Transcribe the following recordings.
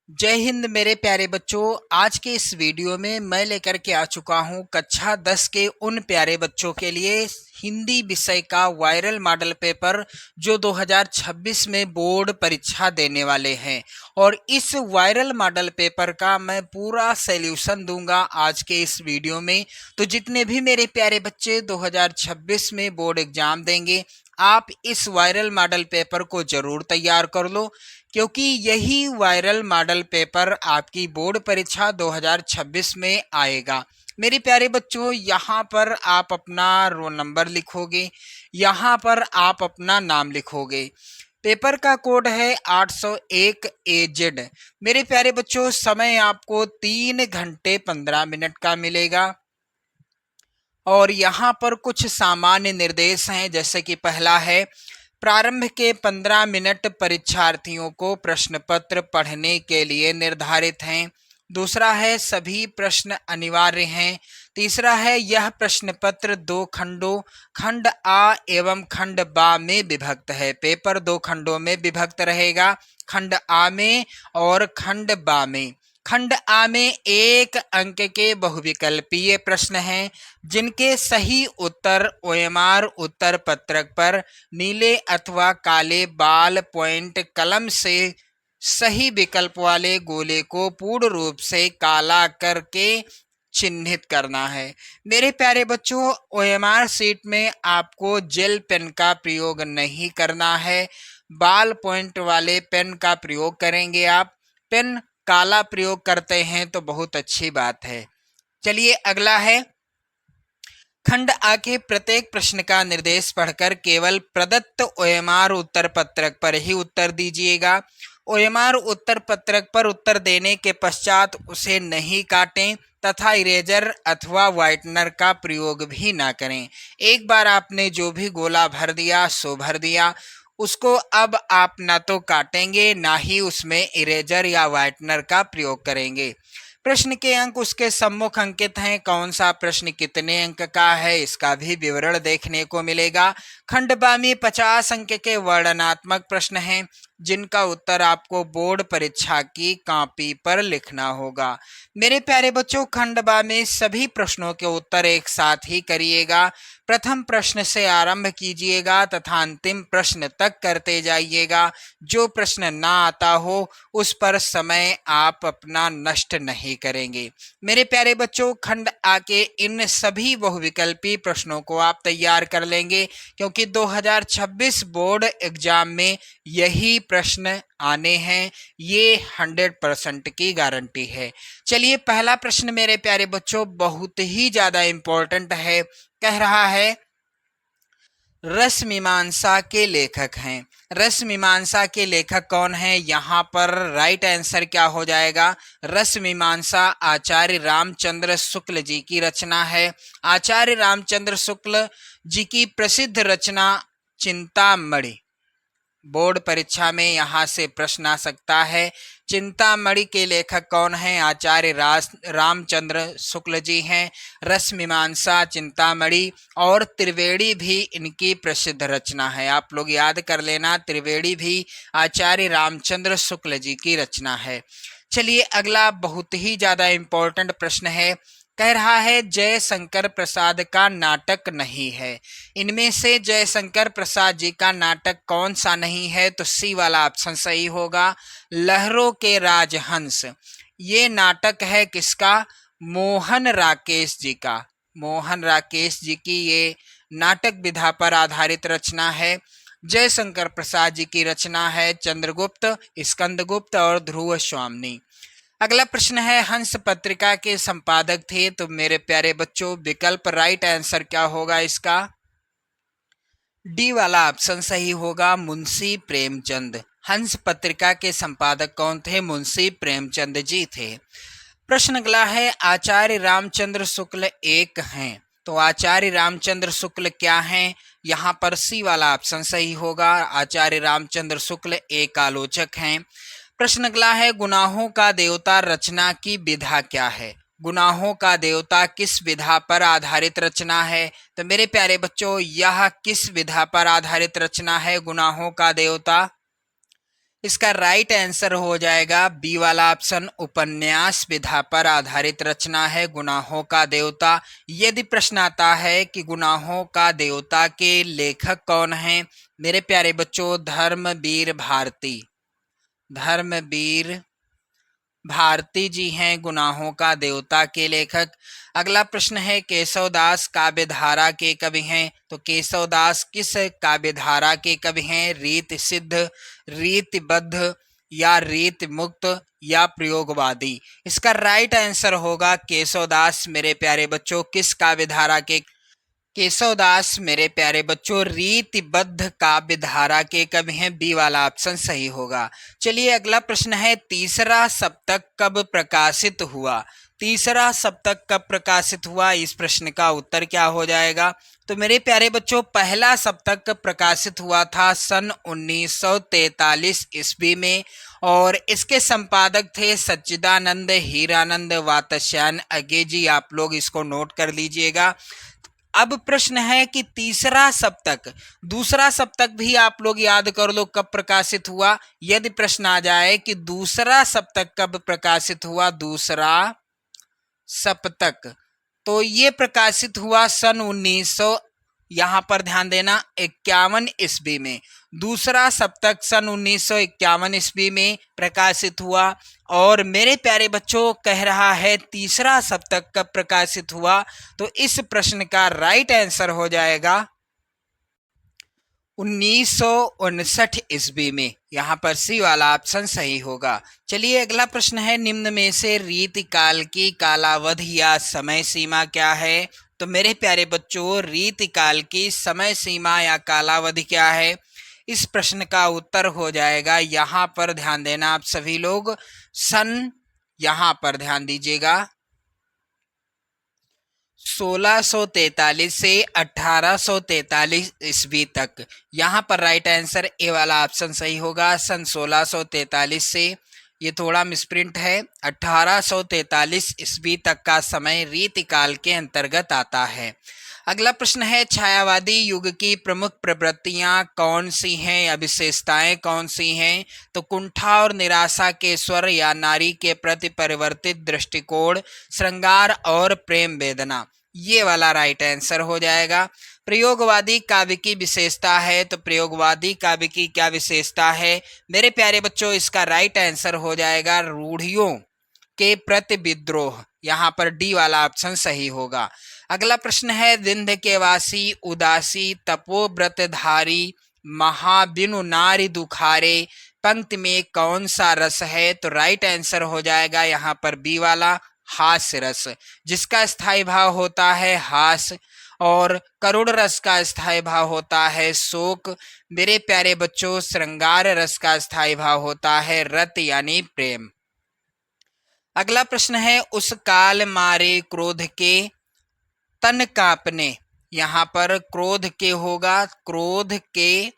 जय हिंद मेरे प्यारे बच्चों। आज के इस वीडियो में मैं लेकर के आ चुका हूं कक्षा 10 के उन प्यारे बच्चों के लिए हिंदी विषय का वायरल मॉडल पेपर जो 2026 में बोर्ड परीक्षा देने वाले हैं। और इस वायरल मॉडल पेपर का मैं पूरा सॉल्यूशन दूंगा आज के इस वीडियो में। तो जितने भी मेरे प्यारे बच्चे 2026 में बोर्ड एग्जाम देंगे, आप इस वायरल मॉडल पेपर को जरूर तैयार कर लो, क्योंकि यही वायरल मॉडल पेपर आपकी बोर्ड परीक्षा 2026 में आएगा। मेरे प्यारे बच्चों, यहाँ पर आप अपना रोल नंबर लिखोगे, यहाँ पर आप अपना नाम लिखोगे। पेपर का कोड है 801 AZ। मेरे प्यारे बच्चों, समय आपको 3 घंटे 15 मिनट का मिलेगा। और यहाँ पर कुछ सामान्य निर्देश हैं, जैसे कि पहला है, प्रारंभ के 15 मिनट परीक्षार्थियों को प्रश्न पत्र पढ़ने के लिए निर्धारित हैं। दूसरा है, सभी प्रश्न अनिवार्य हैं। तीसरा है, यह प्रश्न पत्र 2 खंडों खंड आ एवं खंड बा में विभक्त है। पेपर 2 खंडों में विभक्त रहेगा, खंड आ में और खंड बा में। खंड आ में 1 अंक के बहुविकल्पीय प्रश्न हैं, जिनके सही उत्तर OMR उत्तर पत्रक पर नीले अथवा काले बाल पॉइंट कलम से सही विकल्प वाले गोले को पूर्ण रूप से काला करके चिन्हित करना है। मेरे प्यारे बच्चों, OMR सीट में आपको जेल पेन का प्रयोग नहीं करना है, बाल पॉइंट वाले पेन का प्रयोग करेंगे। आप पेन काला प्रयोग करते हैं तो बहुत अच्छी बात है। चलिए अगला है, खंड आ के प्रत्येक प्रश्न का निर्देश पढ़कर केवल प्रदत्त OMR उत्तर पत्रक पर ही उत्तर दीजिएगा। OMR उत्तर पत्रक पर उत्तर देने के पश्चात उसे नहीं काटें तथा इरेजर अथवा व्हाइटनर का प्रयोग भी ना करें। एक बार आपने जो भी गोला भर दिया सो भर दिया, उसको अब आप ना तो काटेंगे ना ही उसमें इरेजर या व्हाइटनर का प्रयोग करेंगे। प्रश्न के अंक उसके सम्मुख अंकित हैं। कौन सा प्रश्न कितने अंक का है, इसका भी विवरण देखने को मिलेगा। खंड बा में 50 अंक के वर्णनात्मक प्रश्न हैं, जिनका उत्तर आपको बोर्ड परीक्षा की कॉपी पर लिखना होगा। मेरे प्यारे बच्चों, खंड बा में सभी प्रश्नों के उत्तर एक साथ ही करिएगा। प्रथम प्रश्न से आरंभ कीजिएगा तथा अंतिम प्रश्न तक करते जाइएगा। जो प्रश्न ना आता हो उस पर समय आप अपना नष्ट नहीं करेंगे। मेरे प्यारे बच्चों, खंड आ के इन सभी बहुविकल्पी प्रश्नों को आप तैयार कर लेंगे, क्योंकि 2026 बोर्ड एग्जाम में यही प्रश्न आने हैं। ये 100% की गारंटी है। चलिए, पहला प्रश्न मेरे प्यारे बच्चों बहुत ही ज्यादा इंपॉर्टेंट है। कह रहा है, रस मीमांसा के लेखक हैं। रस मीमांसा के लेखक कौन है? यहाँ पर राइट आंसर क्या हो जाएगा? रस मीमांसा आचार्य रामचंद्र शुक्ल जी की रचना है। आचार्य रामचंद्र शुक्ल जी की प्रसिद्ध रचना चिंतामणि। बोर्ड परीक्षा में यहाँ से प्रश्न आ सकता है। चिंतामणि के लेखक कौन हैं? आचार्य रामचंद्र शुक्ल जी हैं। रस मीमांसा, चिंतामणि और त्रिवेणी भी इनकी प्रसिद्ध रचना है। आप लोग याद कर लेना, त्रिवेणी भी आचार्य रामचंद्र शुक्ल जी की रचना है। चलिए अगला बहुत ही ज्यादा इंपॉर्टेंट प्रश्न है। कह रहा है, जयशंकर प्रसाद का नाटक नहीं है। इनमें से जयशंकर प्रसाद जी का नाटक कौन सा नहीं है? तो सी वाला ऑप्शन सही होगा, लहरों के राजहंस। ये नाटक है किसका? मोहन राकेश जी का। मोहन राकेश जी की ये नाटक विधा पर आधारित रचना है। जयशंकर प्रसाद जी की रचना है चंद्रगुप्त, स्कंदगुप्त और ध्रुव स्वामिनी। अगला प्रश्न है, हंस पत्रिका के संपादक थे। तो मेरे प्यारे बच्चों, विकल्प राइट आंसर क्या होगा इसका? डी वाला ऑप्शन सही होगा, मुंशी प्रेमचंद। हंस पत्रिका के संपादक कौन थे? मुंशी प्रेमचंद जी थे। प्रश्न अगला है, आचार्य रामचंद्र शुक्ल एक हैं। तो आचार्य रामचंद्र शुक्ल क्या हैं? यहाँ पर सी वाला ऑप्शन सही होगा, आचार्य रामचंद्र शुक्ल एक आलोचक हैं। प्रश्न अगला है, गुनाहों का देवता रचना की विधा क्या है? गुनाहों का देवता किस विधा पर आधारित रचना है? तो मेरे प्यारे बच्चों, यह किस विधा पर आधारित रचना है गुनाहों का देवता? इसका राइट आंसर हो जाएगा बी वाला ऑप्शन, उपन्यास विधा पर आधारित रचना है गुनाहों का देवता। यदि प्रश्न आता है कि गुनाहों का देवता के लेखक कौन हैं, मेरे प्यारे बच्चों, धर्मवीर भारती, धर्मवीर भारती जी हैं गुनाहों का देवता के लेखक। अगला प्रश्न है, केशवदास काव्यधारा के कवि हैं, तो केशवदास किस काव्यधारा के कवि हैं? रीत सिद्ध, रीतिबद्ध या रीत मुक्त या प्रयोगवादी? इसका राइट आंसर होगा केशवदास मेरे प्यारे बच्चों। किस काव्यधारा के? केशवदास मेरे प्यारे बच्चों रीतिबद्ध काव्य धारा के कवि हैं। बी वाला ऑप्शन सही होगा। चलिए अगला प्रश्न है, तीसरा सप्तक कब प्रकाशित हुआ? तीसरा सप्तक कब प्रकाशित हुआ? इस प्रश्न का उत्तर क्या हो जाएगा? तो मेरे प्यारे बच्चों पहला सप्तक प्रकाशित हुआ था सन 1943 ईस्वी में, और इसके संपादक थे सच्चिदानंद हीरानंद वात्स्यायन अगे जी। आप लोग इसको नोट कर लीजिएगा। अब प्रश्न है कि तीसरा सप्तक, दूसरा सप्तक भी आप लोग याद कर लो कब प्रकाशित हुआ। यदि प्रश्न आ जाए कि दूसरा सप्तक कब प्रकाशित हुआ, दूसरा सप्तक, तो ये प्रकाशित हुआ सन 1900, यहां पर ध्यान देना, 51 ईस्वी में। दूसरा सप्तक सन 1951 ईस्वी में प्रकाशित हुआ। और मेरे प्यारे बच्चों कह रहा है तीसरा सप्तक कब प्रकाशित हुआ, तो इस प्रश्न का राइट आंसर हो जाएगा 1959 ईस्वी में। यहाँ पर सी वाला ऑप्शन सही होगा। चलिए अगला प्रश्न है, निम्न में से रीतिकाल की कालावधि या समय सीमा क्या है? तो मेरे प्यारे बच्चों रीतिकाल की समय सीमा या कालावधि क्या है? इस प्रश्न का उत्तर हो जाएगा, यहाँ पर ध्यान देना आप सभी लोग, सन, यहाँ पर ध्यान दीजिएगा, 1643 से 1843 ईस्वी तक। यहाँ पर राइट आंसर ए वाला ऑप्शन सही होगा, सन 1643 से, ये थोड़ा मिसप्रिंट है, 1843 ईस्वी तक का समय रीतिकाल के अंतर्गत आता है। अगला प्रश्न है, छायावादी युग की प्रमुख प्रवृत्तियां कौन सी हैं या विशेषताएं कौन सी हैं? तो कुंठा और निराशा के स्वर या नारी के प्रति परिवर्तित दृष्टिकोण, श्रृंगार और प्रेम वेदना, ये वाला राइट आंसर हो जाएगा। प्रयोगवादी काव्य की विशेषता है, तो प्रयोगवादी काव्य की क्या विशेषता है? मेरे प्यारे बच्चों इसका राइट आंसर हो जाएगा रूढ़ियों के प्रति विद्रोह। यहाँ पर डी वाला ऑप्शन सही होगा। अगला प्रश्न है, विंध्य के वासी उदासी तपोव्रतधारी महाबिनु नारी दुखारे पंक्ति में कौन सा रस है? तो राइट आंसर हो जाएगा यहाँ पर बी वाला, हास्य रस, जिसका स्थायी भाव होता है हास, और करुण रस का स्थायी भाव होता है शोक। मेरे प्यारे बच्चों श्रृंगार रस का स्थायी भाव होता है रत यानी प्रेम। अगला प्रश्न है, उस काल मारे क्रोध के तन कांपने, यहाँ पर क्रोध के होगा, क्रोध के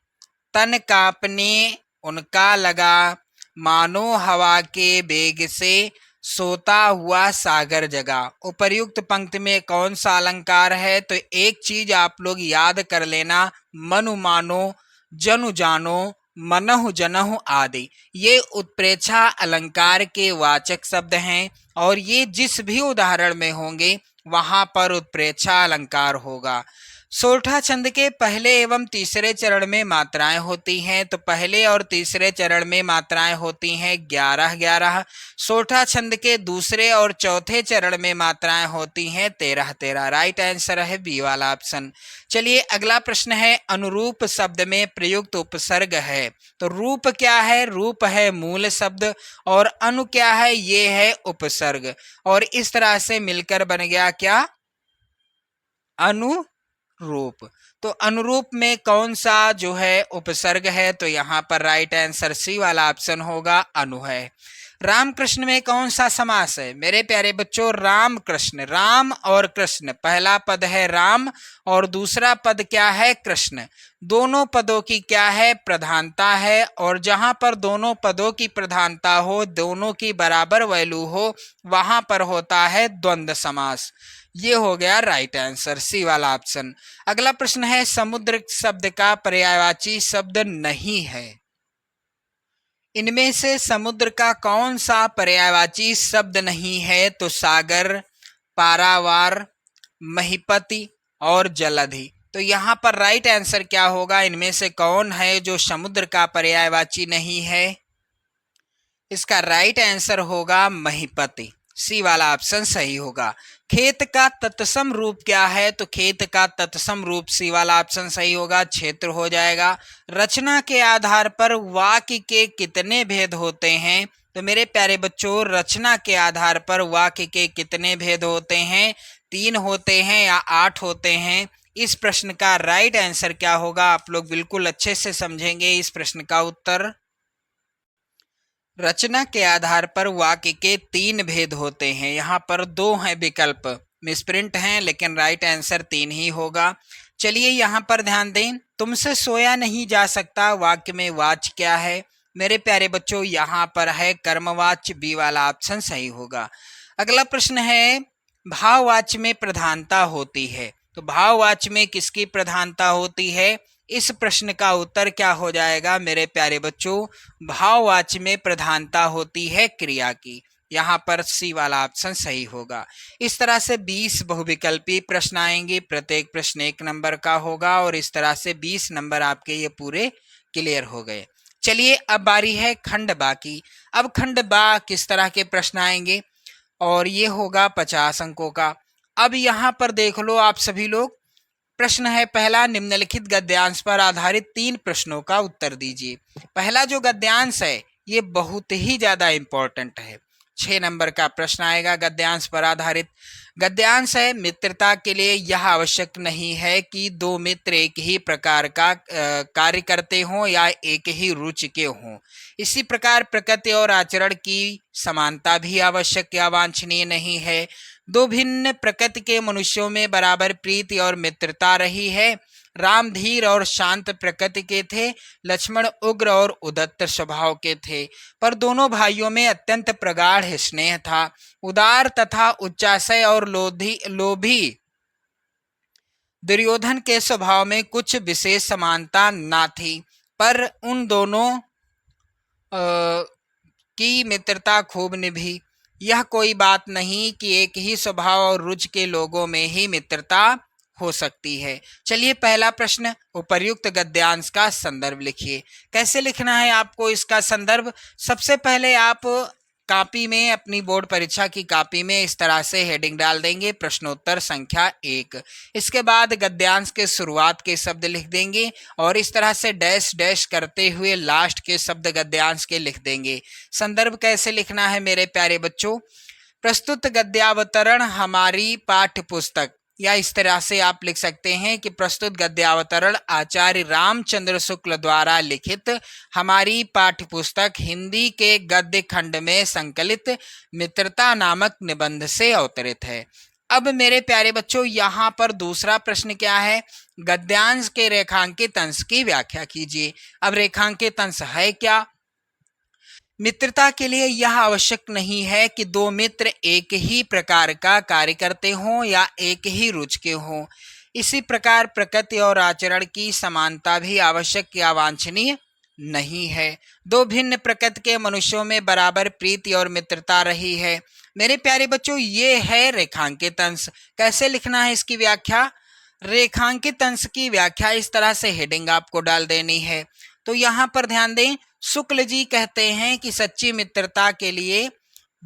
तन कांपने उनका लगा, मानो हवा के वेग से सोता हुआ सागर जगा। उपर्युक्त पंक्ति में कौन सा अलंकार है? तो एक चीज आप लोग याद कर लेना, मनु मानो, जनु जानो, मनहु जनहु आदि, ये उत्प्रेक्षा अलंकार के वाचक शब्द हैं, और ये जिस भी उदाहरण में होंगे वहां पर उत्प्रेक्षा अलंकार होगा। सोरठा छंद के पहले एवं तीसरे चरण में मात्राएं होती हैं, तो पहले और तीसरे चरण में मात्राएं होती हैं 11-11। सोरठा छंद के दूसरे और चौथे चरण में मात्राएं होती हैं 13-13। राइट आंसर है बी वाला ऑप्शन। चलिए अगला प्रश्न है, अनुरूप शब्द में प्रयुक्त उपसर्ग है, तो रूप क्या है? रूप है मूल शब्द, और अनु क्या है? ये है उपसर्ग, और इस तरह से मिलकर बन गया क्या? अनु रूप। तो अनुरूप में कौन सा जो है उपसर्ग है? तो यहाँ पर राइट आंसर सी वाला ऑप्शन होगा, अनु है। रामकृष्ण में कौन सा समास है? मेरे प्यारे बच्चों राम कृष्ण, राम और कृष्ण, पहला पद है राम और दूसरा पद क्या है? कृष्ण। दोनों पदों की क्या है? प्रधानता है, और जहां पर दोनों पदों की प्रधानता हो, दोनों की बराबर वैल्यू हो, वहां पर होता है द्वंद्व समास। ये हो गया राइट आंसर, सी वाला ऑप्शन। अगला प्रश्न है, समुद्र शब्द का पर्यायवाची शब्द नहीं है, इनमें से समुद्र का कौन सा पर्यायवाची शब्द नहीं है? तो सागर, पारावार, महीपति और जलधि। तो यहाँ पर राइट आंसर क्या होगा? इनमें से कौन है जो समुद्र का पर्यायवाची नहीं है? इसका राइट आंसर होगा महीपति। सी वाला ऑप्शन सही होगा। खेत का तत्सम रूप क्या है? तो खेत का तत्सम रूप सी वाला ऑप्शन सही होगा, क्षेत्र हो जाएगा। रचना के आधार पर वाक्य के कितने भेद होते हैं? तो मेरे प्यारे बच्चों, रचना के आधार पर वाक्य के कितने भेद होते हैं? 3 होते हैं या 8 होते हैं? इस प्रश्न का राइट आंसर क्या होगा? आप लोग बिल्कुल अच्छे से समझेंगे इस प्रश्न का उत्तर। रचना के आधार पर वाक्य के 3 भेद होते हैं। यहाँ पर 2 हैं विकल्प, मिसप्रिंट हैं, लेकिन राइट आंसर 3 ही होगा। चलिए यहाँ पर ध्यान दें। तुमसे सोया नहीं जा सकता वाक्य में वाच्य क्या है? मेरे प्यारे बच्चों, यहाँ पर है कर्मवाच्य, बी वाला ऑप्शन सही होगा। अगला प्रश्न है, भाववाच्य में प्रधानता होती है। तो भाववाच्य में किसकी प्रधानता होती है? इस प्रश्न का उत्तर क्या हो जाएगा मेरे प्यारे बच्चों? भाववाच्य में प्रधानता होती है क्रिया की। यहाँ पर सी वाला ऑप्शन सही होगा। इस तरह से 20 बहुविकल्पी प्रश्न आएंगे, प्रत्येक प्रश्न 1 नंबर का होगा और इस तरह से 20 नंबर आपके ये पूरे क्लियर हो गए। चलिए अब बारी है खंड बा की। अब खंड बा किस तरह के प्रश्न आएंगे? और ये होगा 50 अंकों का। अब यहाँ पर देख लो आप सभी लोग, प्रश्न है पहला, निम्नलिखित गद्यांश पर आधारित 3 प्रश्नों का उत्तर दीजिए। पहला जो गद्यांश है ये बहुत ही ज्यादा इंपॉर्टेंट है। 6 नंबर का प्रश्न आएगा गद्यांश पर आधारित। गद्यांश है, मित्रता के लिए यह आवश्यक नहीं है कि 2 मित्र एक ही प्रकार का कार्य करते हों या एक ही रुचि के हों। इसी प्रकार प्रकृति और आचरण की समानता भी आवश्यक या वांछनीय नहीं है। 2 भिन्न प्रकृति के मनुष्यों में बराबर प्रीति और मित्रता रही है। राम धीर और शांत प्रकृति के थे, लक्ष्मण उग्र और उदत्त स्वभाव के थे, पर दोनों भाइयों में अत्यंत प्रगाढ़ स्नेह था। उदार तथा उच्चाशय और लोभी दुर्योधन के स्वभाव में कुछ विशेष समानता ना थी, पर उन दोनों की मित्रता खूब निभी। यह कोई बात नहीं कि एक ही स्वभाव और रुचि के लोगों में ही मित्रता हो सकती है। चलिए पहला प्रश्न, उपर्युक्त गद्यांश का संदर्भ लिखिए। कैसे लिखना है आपको इसका संदर्भ? सबसे पहले आप कॉपी में, अपनी बोर्ड परीक्षा की कॉपी में इस तरह से हेडिंग डाल देंगे, प्रश्नोत्तर संख्या 1। इसके बाद गद्यांश के शुरुआत के शब्द लिख देंगे और इस तरह से डैश डैश करते हुए लास्ट के शब्द गद्यांश के लिख देंगे। संदर्भ कैसे लिखना है मेरे प्यारे बच्चों? प्रस्तुत गद्यावतरण हमारी पाठ्य पुस्तक, या इस तरह से आप लिख सकते हैं कि प्रस्तुत गद्यावतरण आचार्य रामचंद्र शुक्ल द्वारा लिखित हमारी पाठ्य पुस्तक हिंदी के गद्य खंड में संकलित मित्रता नामक निबंध से अवतरित है। अब मेरे प्यारे बच्चों, यहाँ पर दूसरा प्रश्न क्या है? गद्यांश के रेखांकित अंश की व्याख्या कीजिए। अब रेखांकित अंश है क्या? मित्रता के लिए यह आवश्यक नहीं है कि 2 मित्र एक ही प्रकार का कार्य करते हों या एक ही रुचि के हों। इसी प्रकार प्रकृति और आचरण की समानता भी आवश्यक या वांछनीय नहीं है। 2 भिन्न प्रकृति के मनुष्यों में बराबर प्रीति और मित्रता रही है। मेरे प्यारे बच्चों, ये है रेखांकित अंश। कैसे लिखना है इसकी व्याख्या? रेखांकित अंश की व्याख्या इस तरह से हेडिंग आपको डाल देनी है। तो यहाँ पर ध्यान दें, शुक्ल जी कहते हैं कि सच्ची मित्रता के लिए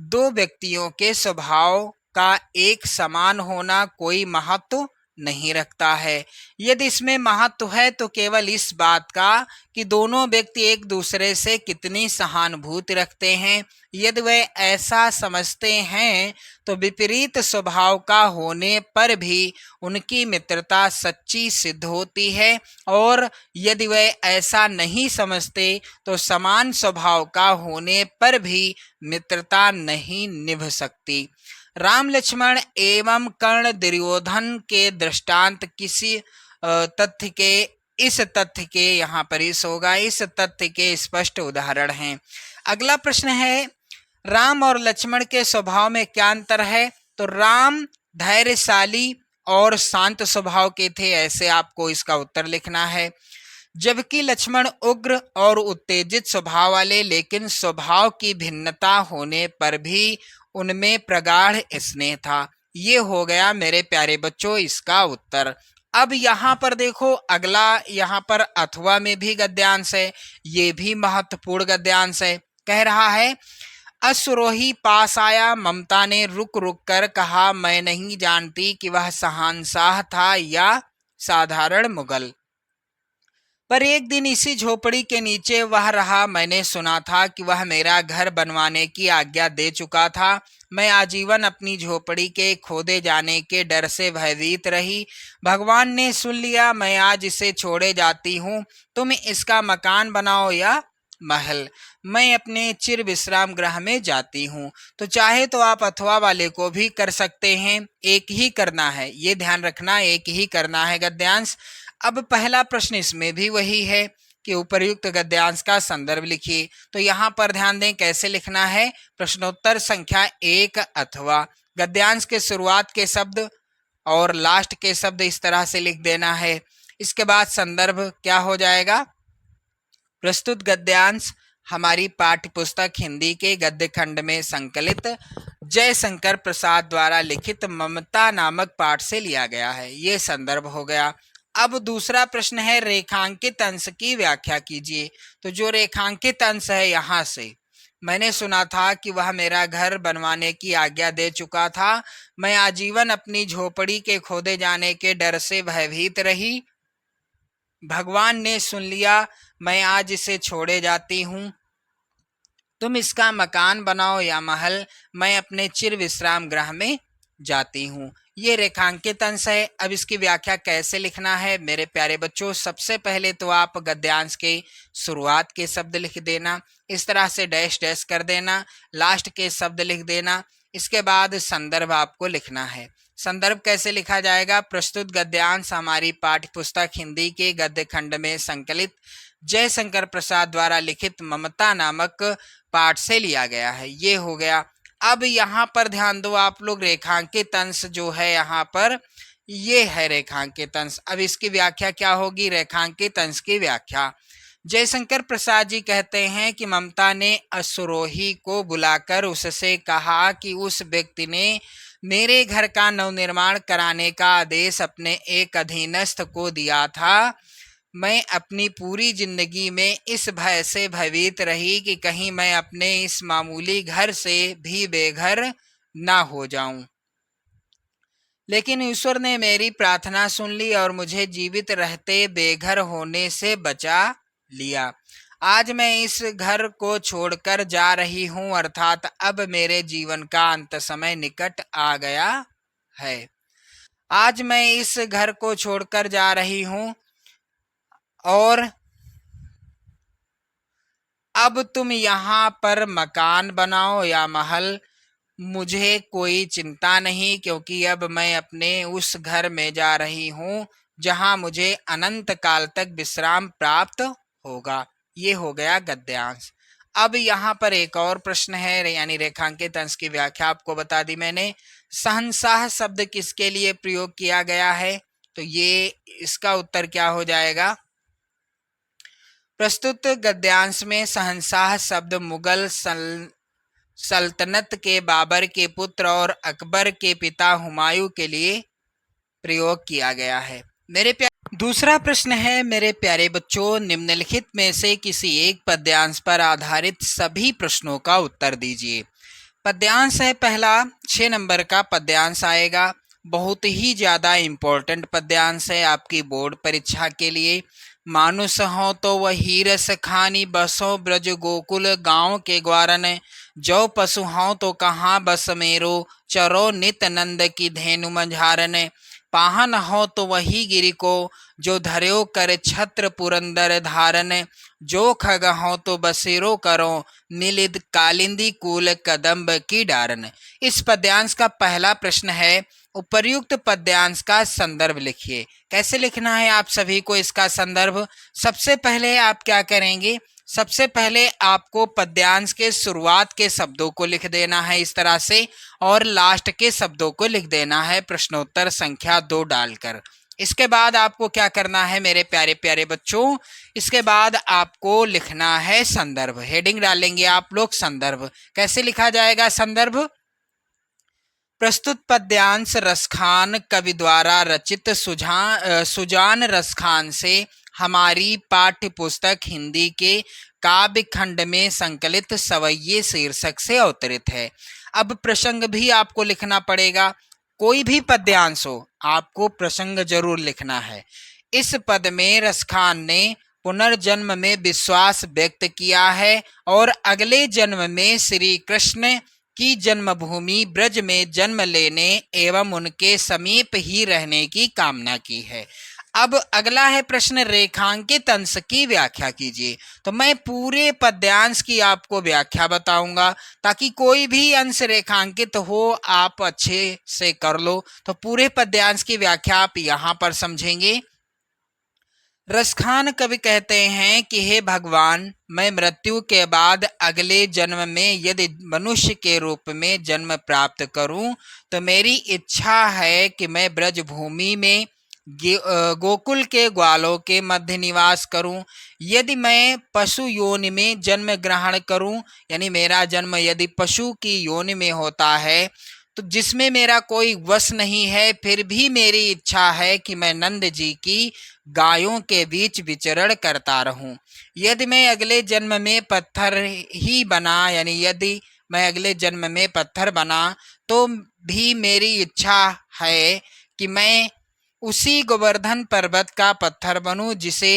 2 व्यक्तियों के स्वभाव का एक समान होना कोई महत्व नहीं रखता है। यदि इसमें महत्व है तो केवल इस बात का कि दोनों व्यक्ति एक दूसरे से कितनी सहानुभूति रखते हैं। यदि वे ऐसा समझते हैं तो विपरीत स्वभाव का होने पर भी उनकी मित्रता सच्ची सिद्ध होती है, और यदि वे ऐसा नहीं समझते तो समान स्वभाव का होने पर भी मित्रता नहीं निभ सकती। राम लक्ष्मण एवं कर्ण दुर्योधन के दृष्टांत किसी तथ्य के, इस तथ्य के, यहाँ पर इस होगा, इस तथ्य के स्पष्ट उदाहरण हैं। अगला प्रश्न है, राम और लक्ष्मण के स्वभाव में क्या अंतर है? तो राम धैर्यशाली और शांत स्वभाव के थे, ऐसे आपको इसका उत्तर लिखना है। जबकि लक्ष्मण उग्र और उत्तेजित स्वभाव वाले, लेकिन स्वभाव की भिन्नता होने पर भी उनमें प्रगाढ़ स्नेह था। ये हो गया मेरे प्यारे बच्चों इसका उत्तर। अब यहाँ पर देखो अगला, यहाँ पर अथवा में भी गद्यांश है, ये भी महत्वपूर्ण गद्यांश है। कह रहा है, अश्वरोही पास आया, ममता ने रुक रुक कर कहा, मैं नहीं जानती कि वह शहंशाह था या साधारण मुगल, पर एक दिन इसी झोपड़ी के नीचे वह रहा। मैंने सुना था कि वह मेरा घर बनवाने की आज्ञा दे चुका था। मैं आजीवन अपनी झोपड़ी के खोदे जाने के डर से भयभीत रही। भगवान ने सुन लिया, मैं आज इसे छोड़े जाती हूँ। तुम इसका मकान बनाओ या महल, मैं अपने चिर विश्राम गृह में जाती हूँ। तो चाहे तो आप अथवा वाले को भी कर सकते हैं, एक ही करना है, ये ध्यान रखना, एक ही करना है गद्यांश। अब पहला प्रश्न इसमें भी वही है कि उपर्युक्त गद्यांश का संदर्भ लिखिए। तो यहाँ पर ध्यान दें कैसे लिखना है। प्रश्नोत्तर संख्या 1 अथवा, गद्यांश के शुरुआत के शब्द और लास्ट के शब्द इस तरह से लिख देना है। इसके बाद संदर्भ क्या हो जाएगा। प्रस्तुत गद्यांश हमारी पाठ्य पुस्तक हिंदी के गद्य खंड में संकलित जयशंकर प्रसाद द्वारा लिखित ममता नामक पाठ से लिया गया है। ये संदर्भ हो गया। अब दूसरा प्रश्न है, रेखांकित अंश की व्याख्या कीजिए। तो जो रेखांकित अंश है, यहाँ से मैंने सुना था कि वह मेरा घर बनवाने की आज्ञा दे चुका था। मैं आजीवन अपनी झोपड़ी के खोदे जाने के डर से भयभीत रही। भगवान ने सुन लिया, मैं आज इसे छोड़े जाती हूँ। तुम इसका मकान बनाओ या महल, मैं अपने चिर विश्राम गृह में जाती हूँ। ये रेखांकित अंश है। अब इसकी व्याख्या कैसे लिखना है मेरे प्यारे बच्चों। सबसे पहले तो आप गद्यांश के शुरुआत के शब्द लिख देना, इस तरह से डैश डैश कर देना, लास्ट के शब्द लिख देना। इसके बाद संदर्भ आपको लिखना है। संदर्भ कैसे लिखा जाएगा। प्रस्तुत गद्यांश हमारी पाठ्य पुस्तक हिंदी के गद्य खंड में संकलित जयशंकर प्रसाद द्वारा लिखित ममता नामक पाठ से लिया गया है। ये हो गया। अब यहाँ पर ध्यान दो आप लोग, रेखांकित अंश जो है यहाँ पर, ये है रेखांकित अंश। अब इसकी व्याख्या क्या होगी। रेखांकित अंश की व्याख्या, जयशंकर प्रसाद जी कहते हैं कि ममता ने अश्वरोही को बुलाकर उससे कहा कि उस व्यक्ति ने मेरे घर का नवनिर्माण कराने का आदेश अपने एक अधीनस्थ को दिया था। मैं अपनी पूरी जिंदगी में इस भय से भयभीत रही कि कहीं मैं अपने इस मामूली घर से भी बेघर ना हो जाऊं, लेकिन ईश्वर ने मेरी प्रार्थना सुन ली और मुझे जीवित रहते बेघर होने से बचा लिया। आज मैं इस घर को छोड़कर जा रही हूं, अर्थात अब मेरे जीवन का अंत समय निकट आ गया है। आज मैं इस घर को छोड़कर जा रही हूं और अब तुम यहाँ पर मकान बनाओ या महल, मुझे कोई चिंता नहीं, क्योंकि अब मैं अपने उस घर में जा रही हूँ जहाँ मुझे अनंत काल तक विश्राम प्राप्त होगा। ये हो गया गद्यांश। अब यहाँ पर एक और प्रश्न है, यानी रेखांकित अंश की व्याख्या आपको बता दी मैंने। शहंशाह शब्द किसके लिए प्रयोग किया गया है। तो ये इसका उत्तर क्या हो जाएगा। प्रस्तुत गद्यांश में शहंशाह शब्द मुगल सल्तनत के बाबर के पुत्र और अकबर के पिता हुमायूं के लिए प्रयोग किया गया है। दूसरा प्रश्न है मेरे प्यारे बच्चों, निम्नलिखित में से किसी एक पद्यांश पर आधारित सभी प्रश्नों का उत्तर दीजिए। पद्यांश है पहला, 6 नंबर का पद्यांश आएगा। बहुत ही ज्यादा इम्पोर्टेंट पद्यांश है आपकी बोर्ड परीक्षा के लिए। मानुष हो तो वह हीरस खानी, बसो ब्रज गोकुल गांव के ग्वारन, जो पशु हो तो कहाँ बस मेरो, चरो नित नंद की धेनु मझारन, पाहन हो तो वही गिरि को, जो धर्यो कर छत्र पुरंदर धारन, जो खग हो तो बसेरो करो, नीलिद कालिंदी कूल कदम्ब की डारन। इस पद्यांश का पहला प्रश्न है, उपर्युक्त पद्यांश का संदर्भ लिखिए। कैसे लिखना है आप सभी को इसका संदर्भ। सबसे पहले आप क्या करेंगे, सबसे पहले आपको पद्यांश के शुरुआत के शब्दों को लिख देना है इस तरह से, और लास्ट के शब्दों को लिख देना है प्रश्नोत्तर संख्या 2 डालकर। इसके बाद आपको क्या करना है मेरे प्यारे प्यारे बच्चों, इसके बाद आपको लिखना है संदर्भ। हेडिंग डालेंगे आप लोग संदर्भ। कैसे लिखा जाएगा संदर्भ? प्रस्तुत पद्यांश रसखान कवि द्वारा रचित सुजान रसखान से हमारी पाठ्य पुस्तक हिंदी के काव्य खंड में संकलित सवैये शीर्षक से अवतरित है। अब प्रसंग भी आपको लिखना पड़ेगा। कोई भी पद्यांश हो आपको प्रसंग जरूर लिखना है। इस पद में रसखान ने पुनर्जन्म में विश्वास व्यक्त किया है और अगले जन्म में श्री कृष्ण की जन्मभूमि ब्रज में जन्म लेने एवं उनके समीप ही रहने की कामना की है। अब अगला है प्रश्न, रेखांकित अंश की व्याख्या कीजिए। तो मैं पूरे पद्यांश की आपको व्याख्या बताऊंगा ताकि कोई भी अंश रेखांकित हो आप अच्छे से कर लो। तो पूरे पद्यांश की व्याख्या आप यहाँ पर समझेंगे। रसखान कवि कहते हैं कि हे भगवान, मैं मृत्यु के बाद अगले जन्म में यदि मनुष्य के रूप में जन्म प्राप्त करूं तो मेरी इच्छा है कि मैं ब्रज भूमि में गोकुल के ग्वालों के मध्य निवास करूं। यदि मैं पशु योनि में जन्म ग्रहण करूं, यानी मेरा जन्म यदि पशु की योनि में होता है तो जिसमें मेरा कोई वश नहीं है, फिर भी मेरी इच्छा है कि मैं नंद जी की गायों के बीच विचरण करता रहूं। यदि मैं अगले जन्म में पत्थर ही बना, यानी यदि मैं अगले जन्म में पत्थर बना तो भी मेरी इच्छा है कि मैं उसी गोवर्धन पर्वत का पत्थर बनूं जिसे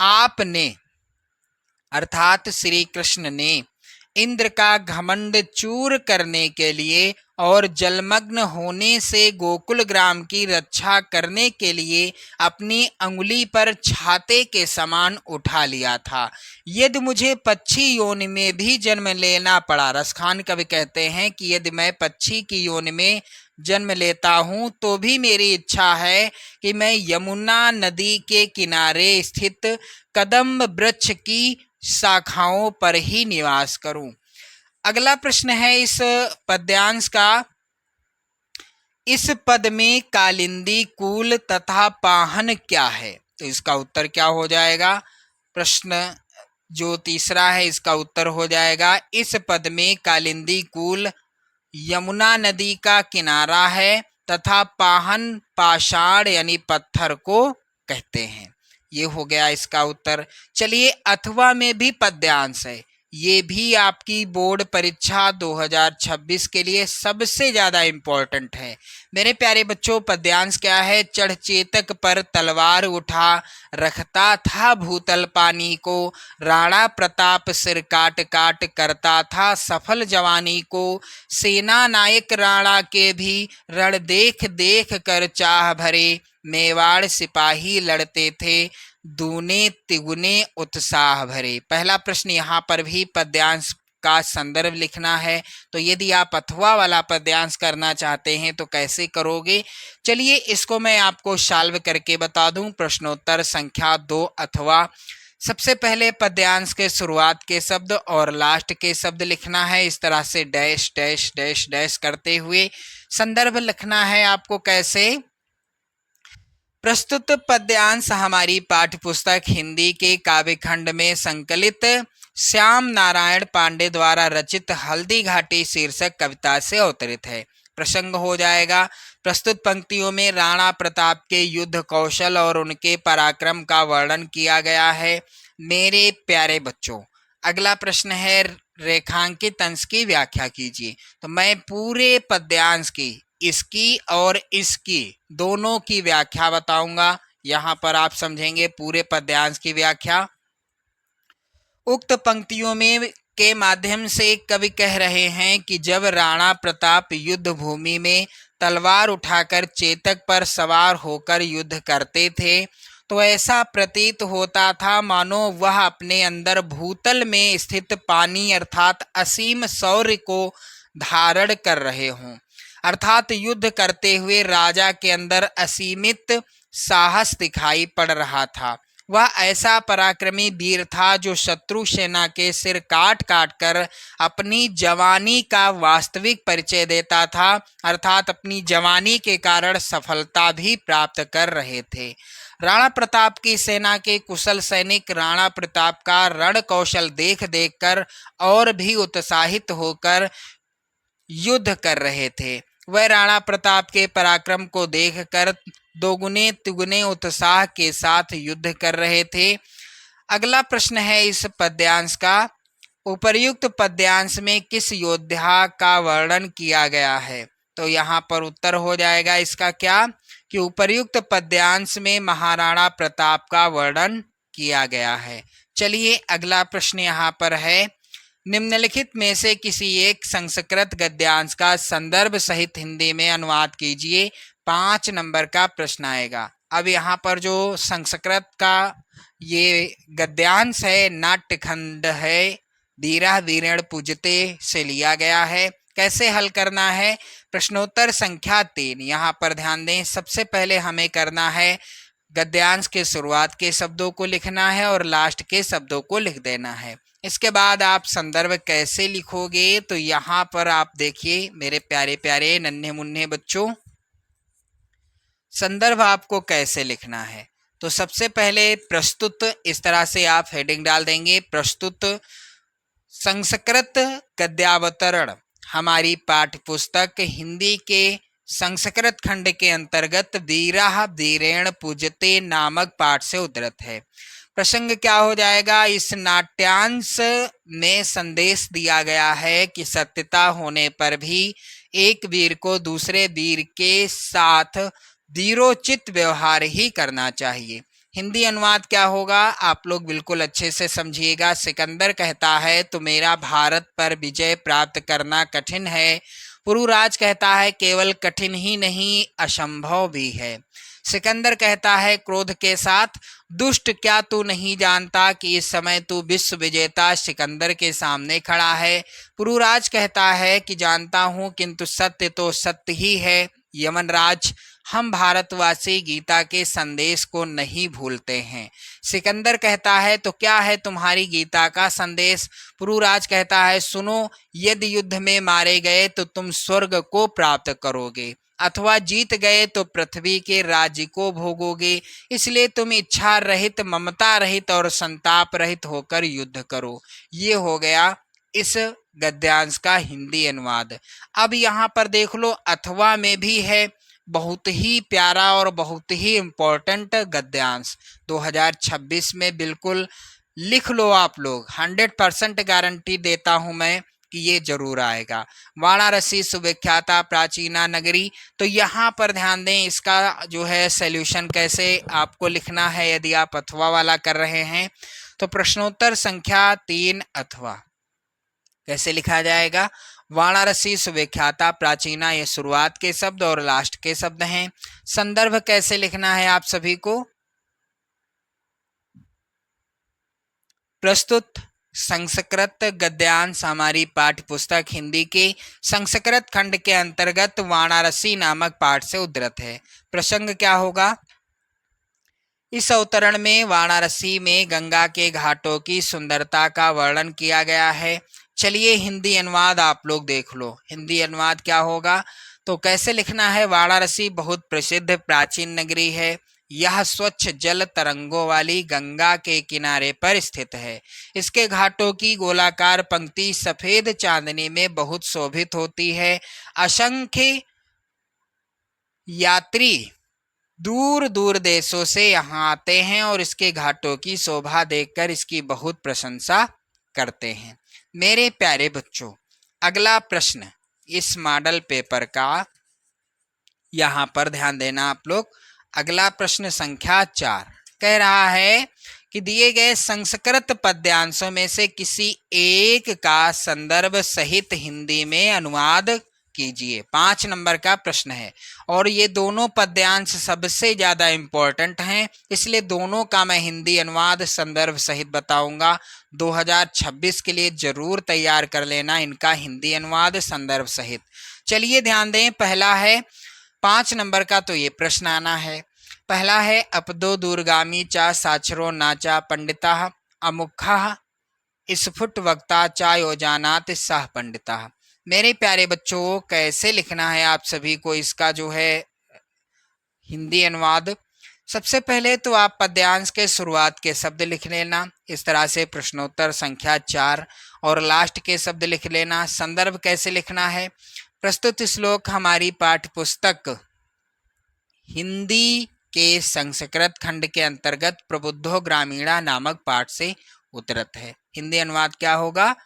आपने अर्थात श्री कृष्ण ने इंद्र का घमंड चूर करने के लिए और जलमग्न होने से गोकुल ग्राम की रक्षा करने के लिए अपनी अंगुली पर छाते के समान उठा लिया था। यदि मुझे पक्षी योनि में भी जन्म लेना पड़ा, रसखान कवि कहते हैं कि यदि मैं पक्षी की योनि में जन्म लेता हूं तो भी मेरी इच्छा है कि मैं यमुना नदी के किनारे स्थित कदम्ब वृक्ष की शाखाओं पर ही निवास करूं। अगला प्रश्न है इस पद्यांश का, इस पद में कालिंदी कूल तथा पाहन क्या है? तो इसका उत्तर क्या हो जाएगा? प्रश्न जो तीसरा है इसका उत्तर हो जाएगा, इस पद में कालिंदी कूल यमुना नदी का किनारा है तथा पाहन पाषाण यानी पत्थर को कहते हैं। ये हो गया इसका उत्तर। चलिए, अथवा में भी पद्यांश है। ये भी आपकी बोर्ड परीक्षा 2026 के लिए सबसे ज़्यादा इम्पोर्टेंट है। मेरे प्यारे बच्चों, पद्यांश क्या है? चढ़ चेतक पर तलवार उठा, रखता था भूतल पानी को, राणा प्रताप सिर काट काट करता था सफल जवानी को, सेना नायक राणा के भी रण देख देख कर चाह भरे, मेवाड़ सिपाही लड़ते थे दूने तिगुने उत्साह भरे। पहला प्रश्न यहाँ पर भी पद्यांश का संदर्भ लिखना है। तो यदि आप अथवा वाला पद्यांश करना चाहते हैं तो कैसे करोगे? चलिए इसको मैं आपको सॉल्व करके बता दूं। प्रश्नोत्तर संख्या 2 अथवा। सबसे पहले पद्यांश के शुरुआत के शब्द और लास्ट के शब्द लिखना है। इस तरह से डैश डैश डैश डैश करते हुए संदर्भ लिखना है आपको। कैसे? प्रस्तुत पद्यांश हमारी पाठ्यपुस्तक हिंदी के काव्य खंड में संकलित श्याम नारायण पांडे द्वारा रचित हल्दी घाटी शीर्षक कविता से अवतरित है। प्रसंग हो जाएगा, प्रस्तुत पंक्तियों में राणा प्रताप के युद्ध कौशल और उनके पराक्रम का वर्णन किया गया है। मेरे प्यारे बच्चों, अगला प्रश्न है, रेखांकित अंश की व्याख्या कीजिए। तो मैं पूरे पद्यांश की, इसकी और इसकी दोनों की व्याख्या बताऊंगा। यहाँ पर आप समझेंगे पूरे पद्यांश की व्याख्या। उक्त पंक्तियों में के माध्यम से कवि कह रहे हैं कि जब राणा प्रताप युद्ध भूमि में तलवार उठाकर चेतक पर सवार होकर युद्ध करते थे तो ऐसा प्रतीत होता था मानो वह अपने अंदर भूतल में स्थित पानी अर्थात असीम शौर्य को धारण कर रहे हों। अर्थात युद्ध करते हुए राजा के अंदर असीमित साहस दिखाई पड़ रहा था। वह ऐसा पराक्रमी वीर था जो शत्रु सेना के सिर काट काट कर अपनी जवानी का वास्तविक परिचय देता था, अर्थात अपनी जवानी के कारण सफलता भी प्राप्त कर रहे थे। राणा प्रताप की सेना के कुशल सैनिक राणा प्रताप का रण कौशल देख देख कर और भी उत्साहित होकर युद्ध कर रहे थे। वह राणा प्रताप के पराक्रम को देखकर दोगुने तिगुने उत्साह के साथ युद्ध कर रहे थे। अगला प्रश्न है इस पद्यांश का, उपर्युक्त पद्यांश में किस योद्धा का वर्णन किया गया है? तो यहाँ पर उत्तर हो जाएगा इसका क्या, कि उपर्युक्त पद्यांश में महाराणा प्रताप का वर्णन किया गया है। चलिए अगला प्रश्न यहाँ पर है, निम्नलिखित में से किसी एक संस्कृत गद्यांश का संदर्भ सहित हिंदी में अनुवाद कीजिए। 5 नंबर का प्रश्न आएगा। अब यहाँ पर जो संस्कृत का ये गद्यांश है, नाट्यखंड है, धीरा वीरेण पूजते से लिया गया है। कैसे हल करना है? प्रश्नोत्तर संख्या 3। यहाँ पर ध्यान दें, सबसे पहले हमें करना है गद्यांश के शुरुआत के शब्दों को लिखना है और लास्ट के शब्दों को लिख देना है। इसके बाद आप संदर्भ कैसे लिखोगे? तो यहाँ पर आप देखिए मेरे प्यारे प्यारे नन्हे मुन्ने बच्चों, संदर्भ आपको कैसे लिखना है। तो सबसे पहले प्रस्तुत, इस तरह से आप हेडिंग डाल देंगे, प्रस्तुत संस्कृत गद्यावतरण हमारी पाठ्य पुस्तक हिंदी के संस्कृत खंड के अंतर्गत वीरा वीरेण पूजते नामक पाठ से उद्धृत है। प्रसंग क्या हो जाएगा? इस नाट्यांश में संदेश दिया गया है कि सत्यता होने पर भी एक वीर को दूसरे वीर के साथ वीरोचित व्यवहार ही करना चाहिए। हिंदी अनुवाद क्या होगा आप लोग बिल्कुल अच्छे से समझिएगा। सिकंदर कहता है तो मेरा भारत पर विजय प्राप्त करना कठिन है। पुरुराज कहता है केवल कठिन ही नहीं असंभव भी है। सिकंदर कहता है क्रोध के साथ, दुष्ट क्या तू नहीं जानता कि इस समय तू विश्व विजेता सिकंदर के सामने खड़ा है। पुरुराज कहता है कि जानता हूँ किंतु सत्य तो सत्य ही है। यमनराज, हम भारतवासी गीता के संदेश को नहीं भूलते हैं। सिकंदर कहता है तो क्या है तुम्हारी गीता का संदेश? पुरुराज कहता है सुनो, यदि युद्ध में मारे गए तो तुम स्वर्ग को प्राप्त करोगे, अथवा जीत गए तो पृथ्वी के राज्य को भोगोगे। इसलिए तुम इच्छा रहित, ममता रहित और संताप रहित होकर युद्ध करो। ये हो गया इस गद्यांश का हिंदी अनुवाद। अब यहाँ पर देख लो, अथवा में भी है, बहुत ही प्यारा और बहुत ही इम्पोर्टेंट गद्यांश 2026 में बिल्कुल लिख लो आप लोग। 100% गारंटी देता हूं मैं कि ये जरूर आएगा। वाराणसी सुविख्याता प्राचीना नगरी, तो यहाँ पर ध्यान दें इसका जो है सॉल्यूशन कैसे आपको लिखना है यदि आप अथवा वाला कर रहे हैं। तो प्रश्नोत्तर संख्या 3 अथवा कैसे लिखा जाएगा? वाराणसी सुविख्याता प्राचीना ये शुरुआत के शब्द और लास्ट के शब्द हैं। संदर्भ कैसे लिखना है आप सभी को? प्रस्तुत संस्कृत गद्यांश हमारी पाठ्य पुस्तक हिंदी के संस्कृत खंड के अंतर्गत वाराणसी नामक पाठ से उद्धृत है। प्रसंग क्या होगा? इस अवतरण में वाराणसी में गंगा के घाटों की सुंदरता का वर्णन किया गया है। चलिए हिंदी अनुवाद आप लोग देख लो। हिंदी अनुवाद क्या होगा? तो कैसे लिखना है? वाराणसी बहुत प्रसिद्ध प्राचीन नगरी है। यह स्वच्छ जल तरंगों वाली गंगा के किनारे पर स्थित है। इसके घाटों की गोलाकार पंक्ति सफेद चांदनी में बहुत शोभित होती है। असंख्य यात्री दूर दूर देशों से यहाँ आते हैं और इसके घाटों की शोभा देखकर इसकी बहुत प्रशंसा करते हैं। मेरे प्यारे बच्चों, अगला प्रश्न इस मॉडल पेपर का, यहाँ पर ध्यान देना आप लोग। अगला प्रश्न संख्या 4 कह रहा है कि दिए गए संस्कृत पद्यांशों में से किसी एक का संदर्भ सहित हिंदी में अनुवाद कीजिए। 5 नंबर का प्रश्न है और ये दोनों पद्यांश सबसे ज़्यादा इम्पोर्टेंट हैं, इसलिए दोनों का मैं हिंदी अनुवाद संदर्भ सहित बताऊंगा। 2026 के लिए जरूर तैयार कर लेना इनका हिंदी अनुवाद संदर्भ सहित। चलिए ध्यान दें, पहला है 5 नंबर का, तो ये प्रश्न आना है। पहला है अपदो दूरगामी चा साक्षरो नाचा पंडिता अमुखा स्फुट वक्ता चा योजानात सह पंडिता। मेरे प्यारे बच्चों, कैसे लिखना है आप सभी को इसका जो है हिंदी अनुवाद। सबसे पहले तो आप पद्यांश के शुरुआत के शब्द लिख लेना, इस तरह से प्रश्नोत्तर संख्या 4, और लास्ट के शब्द लिख लेना। संदर्भ कैसे लिखना है, प्रस्तुत श्लोक हमारी पाठ्य पुस्तक हिंदी के संस्कृत खंड के अंतर्गत प्रबुद्धो ग्रामीणा नामक पाठ से उद्धृत है। हिंदी अनुवाद क्या होगा,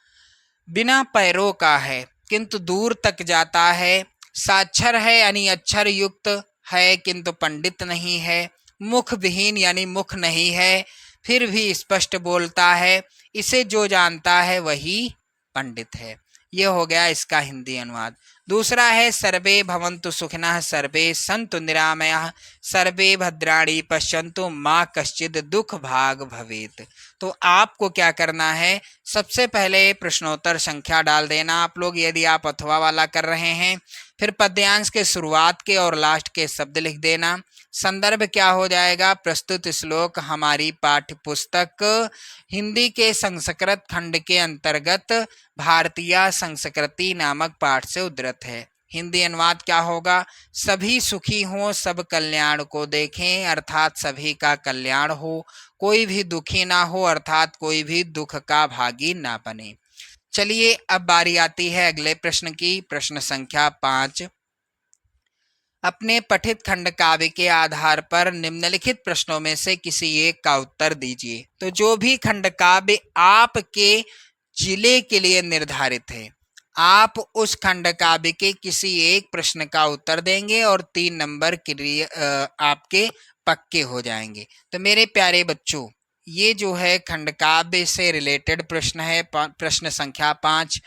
बिना पैरों का है किंतु दूर तक जाता है, साक्षर है यानी अक्षर युक्त है किंतु पंडित नहीं है, मुख विहीन यानी मुख नहीं है फिर भी स्पष्ट बोलता है, इसे जो जानता है वही पंडित है। ये हो गया इसका हिंदी अनुवाद। दूसरा है सर्वे भवन्तु सुखिनः सर्वे सन्तु निरामयाः सर्वे भद्राणि पश्यन्तु मा कश्चित् दुख भाग भवेत्। तो आपको क्या करना है, सबसे पहले प्रश्नोत्तर संख्या डाल देना आप लोग यदि आप अथवा वाला कर रहे हैं, फिर पद्यांश के शुरुआत के और लास्ट के शब्द लिख देना। संदर्भ क्या हो जाएगा, प्रस्तुत श्लोक हमारी पाठ्य पुस्तक हिंदी के संस्कृत खंड के अंतर्गत भारतीय संस्कृति नामक पाठ से उद्धृत है। हिंदी अनुवाद क्या होगा, सभी सुखी हों सब कल्याण को देखें अर्थात सभी का कल्याण हो, कोई भी दुखी ना हो अर्थात कोई भी दुख का भागी ना बने। चलिए अब बारी आती है अगले प्रश्न की, प्रश्न संख्या 5। अपने पठित खंड काव्य के आधार पर निम्नलिखित प्रश्नों में से किसी एक का उत्तर दीजिए। तो जो भी खंड काव्य आपके जिले के लिए निर्धारित है, आप उस खंड काव्य के किसी एक प्रश्न का उत्तर देंगे और 3 नंबर के लिए आपके पक्के हो जाएंगे। तो मेरे प्यारे बच्चों, ये जो है खंड काव्य से रिलेटेड प्रश्न है, प्रश्न संख्या 5।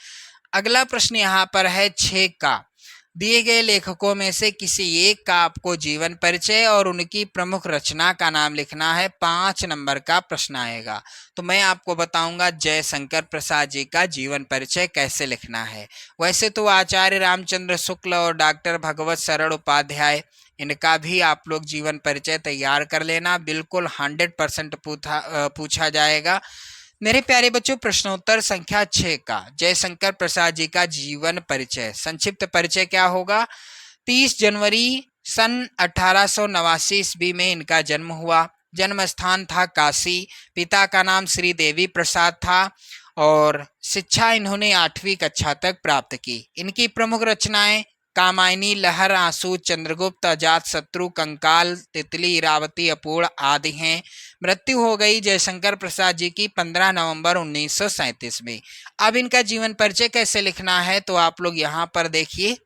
अगला प्रश्न यहाँ पर है 6 का, दिए गए लेखकों में से किसी एक का आपको जीवन परिचय और उनकी प्रमुख रचना का नाम लिखना है। 5 नंबर का प्रश्न आएगा। तो मैं आपको बताऊंगा जयशंकर प्रसाद जी का जीवन परिचय कैसे लिखना है। वैसे तो आचार्य रामचंद्र शुक्ल और डॉक्टर भगवत शरण उपाध्याय, इनका भी आप लोग जीवन परिचय तैयार कर लेना, बिल्कुल 100% पूछा जाएगा। मेरे प्यारे बच्चों, प्रश्नोत्तर संख्या 6 का जयशंकर प्रसाद जी का जीवन परिचय, संक्षिप्त परिचय क्या होगा। 30 जनवरी सन 1889 ईस्वी में इनका जन्म हुआ। जन्म स्थान था काशी। पिता का नाम श्री देवी प्रसाद था और शिक्षा इन्होंने 8वीं कक्षा तक प्राप्त की। इनकी प्रमुख रचनाएं कामायनी, लहर, आंसू, चंद्रगुप्त, अजात शत्रु, कंकाल, तितली, इरावती, अपूर्ण आदि हैं। मृत्यु हो गई जयशंकर प्रसाद जी की 15 नवंबर 1937 में। अब इनका जीवन परिचय कैसे लिखना है, तो आप लोग यहाँ पर देखिए।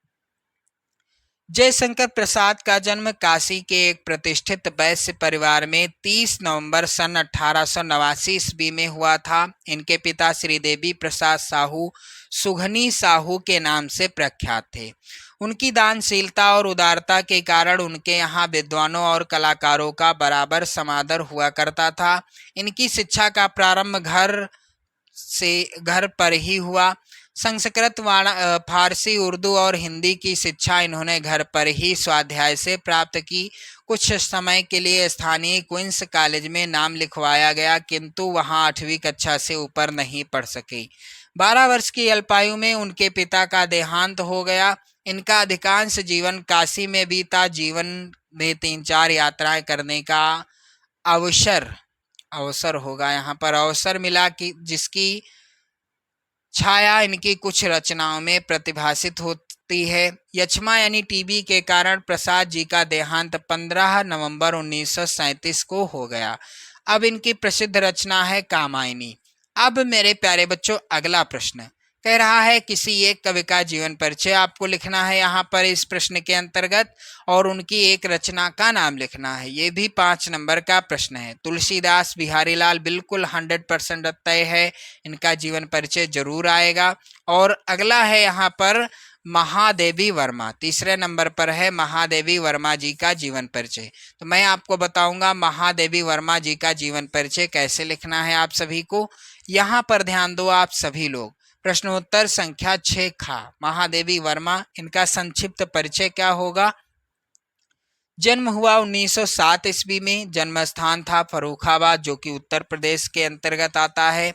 जयशंकर प्रसाद का जन्म काशी के एक प्रतिष्ठित वैश्य परिवार में 30 नवंबर सन 1889 ईस्वी में हुआ था। इनके पिता श्रीदेवी प्रसाद साहू सुघनी साहू के नाम से प्रख्यात थे। उनकी दानशीलता और उदारता के कारण उनके यहाँ विद्वानों और कलाकारों का बराबर समादर हुआ करता था। इनकी शिक्षा का प्रारंभ घर पर ही हुआ। संस्कृत, फारसी, उर्दू और हिंदी की शिक्षा इन्होंने घर पर ही स्वाध्याय से प्राप्त की। कुछ समय के लिए स्थानीय क्वींस कॉलेज में नाम लिखवाया गया, किंतु वहां 8वीं कक्षा से ऊपर नहीं पढ़ सके। 12 वर्ष की अल्पायु में उनके पिता का देहांत हो गया। इनका अधिकांश जीवन काशी में बीता। जीवन में 3-4 यात्राएं करने का अवसर होगा यहाँ पर अवसर मिला कि जिसकी छाया इनकी कुछ रचनाओं में प्रतिभासित होती है। यक्ष्मा यानी टीबी के कारण प्रसाद जी का देहांत 15 नवंबर 1937 को हो गया। अब इनकी प्रसिद्ध रचना है कामायनी। अब मेरे प्यारे बच्चों, अगला प्रश्न कह रहा है किसी एक कवि का जीवन परिचय आपको लिखना है यहाँ पर इस प्रश्न के अंतर्गत, और उनकी एक रचना का नाम लिखना है। ये भी 5 नंबर का प्रश्न है। तुलसीदास, बिहारी लाल, बिल्कुल 100% तय है, इनका जीवन परिचय जरूर आएगा। और अगला है यहाँ पर महादेवी वर्मा। तीसरे नंबर पर है महादेवी वर्मा जी का जीवन परिचय। तो मैं आपको बताऊंगा महादेवी वर्मा जी का जीवन परिचय कैसे लिखना है आप सभी को। यहाँ पर ध्यान दो आप सभी लोग। प्रश्नोत्तर संख्या 6 खा, महादेवी वर्मा, इनका संक्षिप्त परिचय क्या होगा। जन्म हुआ 1907 ईस्वी में। जन्म स्थान था फर्रुखाबाद, जो कि उत्तर प्रदेश के अंतर्गत आता है।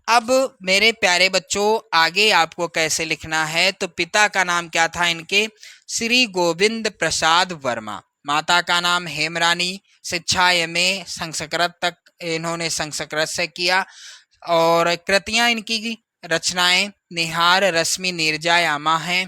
अब मेरे प्यारे बच्चों, आगे आपको कैसे लिखना है, तो पिता का नाम क्या था इनके? श्री गोविंद प्रसाद वर्मा। माता का नाम हेमरानी। शिक्षा एमए संस्कृत तक इन्होंने संस्कृत से किया। और कृतियां इनकी, रचनाएं निहार, रश्मि, नीरजा, यामा हैं।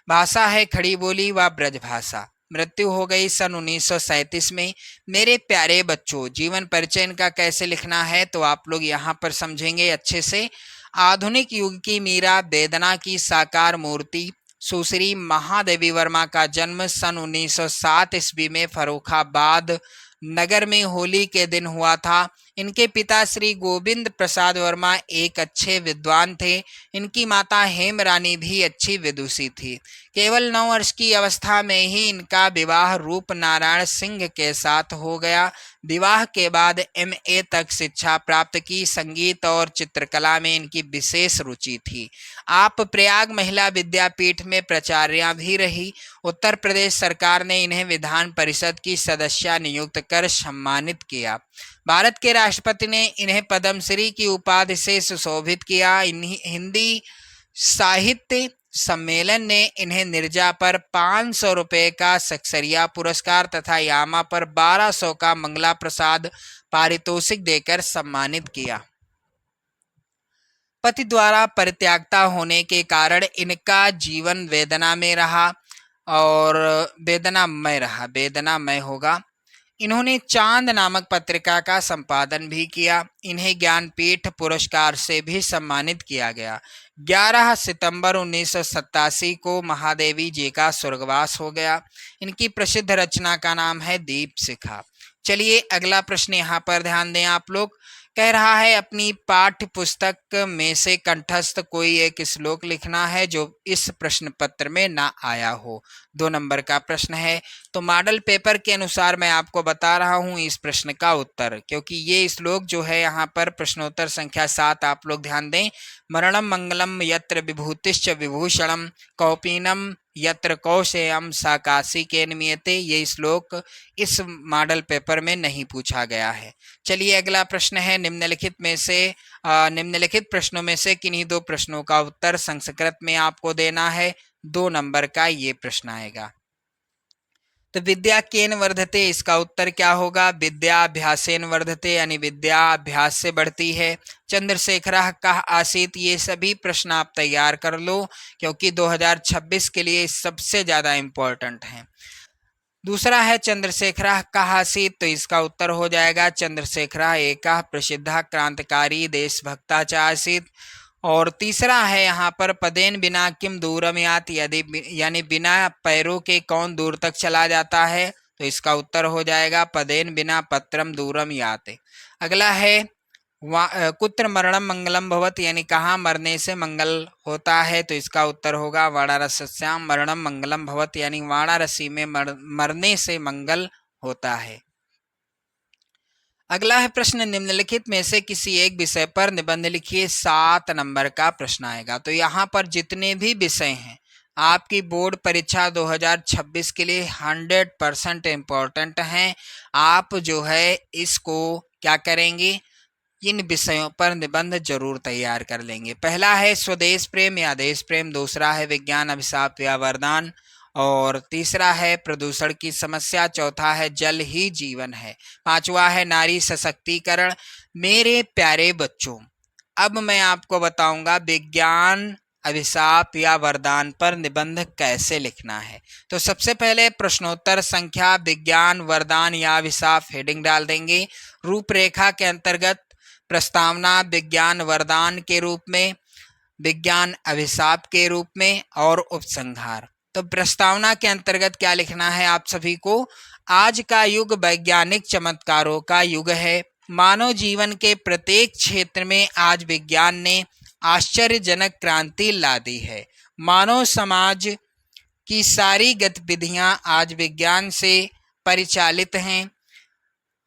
भाषा है खड़ी बोली व ब्रज भाषा। मृत्यु हो गई सन 1937 में। मेरे प्यारे बच्चों, जीवन परिचय इनका कैसे लिखना है, तो आप लोग यहाँ पर समझेंगे अच्छे से। आधुनिक युग की मीरा, वेदना की साकार मूर्ति, सुश्री महादेवी वर्मा का जन्म सन 1907 ईस्वी में फर्रुखाबाद नगर में होली के दिन हुआ था। इनके पिता श्री गोविंद प्रसाद वर्मा एक अच्छे विद्वान थे। इनकी माता हेम रानी भी अच्छी विदुषी थी। केवल 9 वर्ष की अवस्था में ही इनका विवाह रूप नारायण सिंह के साथ हो गया। विवाह के बाद एमए तक शिक्षा प्राप्त की। संगीत और चित्रकला में इनकी विशेष रुचि थी। आप प्रयाग महिला विद्यापीठ में प्राचार्या भी रही। उत्तर प्रदेश सरकार ने इन्हें विधान परिषद की सदस्य नियुक्त कर सम्मानित किया। भारत के राष्ट्रपति ने इन्हें पद्मश्री की उपाधि से सुशोभित किया। हिंदी साहित्य सम्मेलन ने इन्हें नीरजा पर 500 रुपये का सक्सरिया पुरस्कार तथा यामा पर 1200 का मंगला प्रसाद पारितोषिक देकर सम्मानित किया। पति द्वारा परित्यागता होने के कारण इनका जीवन वेदना में रहा और वेदनामय होगा। इन्होंने चांद नामक पत्रिका का संपादन भी किया। इन्हें ज्ञानपीठ पुरस्कार से भी सम्मानित किया गया। 11 सितंबर 1987 को महादेवी जी का स्वर्गवास हो गया। इनकी प्रसिद्ध रचना का नाम है दीप शिखा। चलिए अगला प्रश्न यहाँ पर ध्यान दें आप लोग। कह रहा है अपनी पाठ्य पुस्तक में से कंठस्थ कोई एक श्लोक लिखना है जो इस प्रश्न पत्र में ना आया हो। 2 नंबर का प्रश्न है। तो मॉडल पेपर के अनुसार मैं आपको बता रहा हूं इस प्रश्न का उत्तर, क्योंकि ये श्लोक जो है यहाँ पर प्रश्नोत्तर संख्या 7, आप लोग ध्यान दें। मरणम मंगलम यत्र विभूतिश्च विभूषणम कौपीनम यत्र कौशेयम सा काशी के नियते। ये श्लोक इस मॉडल पेपर में नहीं पूछा गया है। चलिए अगला प्रश्न है। निम्नलिखित प्रश्नों में से किन्हीं 2 प्रश्नों का उत्तर संस्कृत में आपको देना है। 2 नंबर का ये प्रश्न आएगा। तो विद्या केन वर्धते, इसका उत्तर क्या होगा? विद्याभ्यासेन वर्धते, यानी विद्या अभ्यास से बढ़ती है। चंद्रशेखरः कः आसीत्, ये सभी प्रश्न आप तैयार कर लो, क्योंकि 2026 के लिए सबसे ज्यादा इम्पोर्टेंट हैं। दूसरा है चंद्रशेखरः कः आसीत्, तो इसका उत्तर हो जाएगा चंद्रशेखरः एकः प्रसिद्धः क्रांतिकारी देशभक्ता च आसीत्। और तीसरा है यहाँ पर पदेन बिना किम दूरम यात, यदि यानी बिना पैरों के कौन दूर तक चला जाता है, तो इसका उत्तर हो जाएगा पदेन बिना पत्रम दूरम याते। अगला है कुत्र मरणम मंगलम भवत, यानी कहाँ मरने से मंगल होता है, तो इसका उत्तर होगा वाराणस्याम मरणम मंगलम भवत, यानी वाराणसी में मरने से मंगल होता है। अगला है प्रश्न, निम्नलिखित में से किसी एक विषय पर निबंध लिखिए। 7 नंबर का प्रश्न आएगा। तो यहाँ पर जितने भी विषय हैं आपकी बोर्ड परीक्षा 2026 के लिए 100% इम्पोर्टेंट हैं। आप जो है इसको क्या करेंगे, इन विषयों पर निबंध जरूर तैयार कर लेंगे। पहला है स्वदेश प्रेम या देश प्रेम, दूसरा है विज्ञान अभिशाप या वरदान, और तीसरा है प्रदूषण की समस्या, चौथा है जल ही जीवन है, पांचवा है नारी सशक्तिकरण। मेरे प्यारे बच्चों, अब मैं आपको बताऊंगा विज्ञान अभिशाप या वरदान पर निबंध कैसे लिखना है। तो सबसे पहले प्रश्नोत्तर संख्या विज्ञान वरदान या अभिशाप हेडिंग डाल देंगे। रूपरेखा के अंतर्गत प्रस्तावना विज्ञान वरदान के रूप में, विज्ञान अभिशाप के रूप में, और उपसंहार। तो प्रस्तावना के अंतर्गत क्या लिखना है आप सभी को? आज का युग वैज्ञानिक चमत्कारों का युग है। मानव जीवन के प्रत्येक क्षेत्र में आज विज्ञान ने आश्चर्यजनक क्रांति ला दी है। मानव समाज की सारी गतिविधियां आज विज्ञान से परिचालित हैं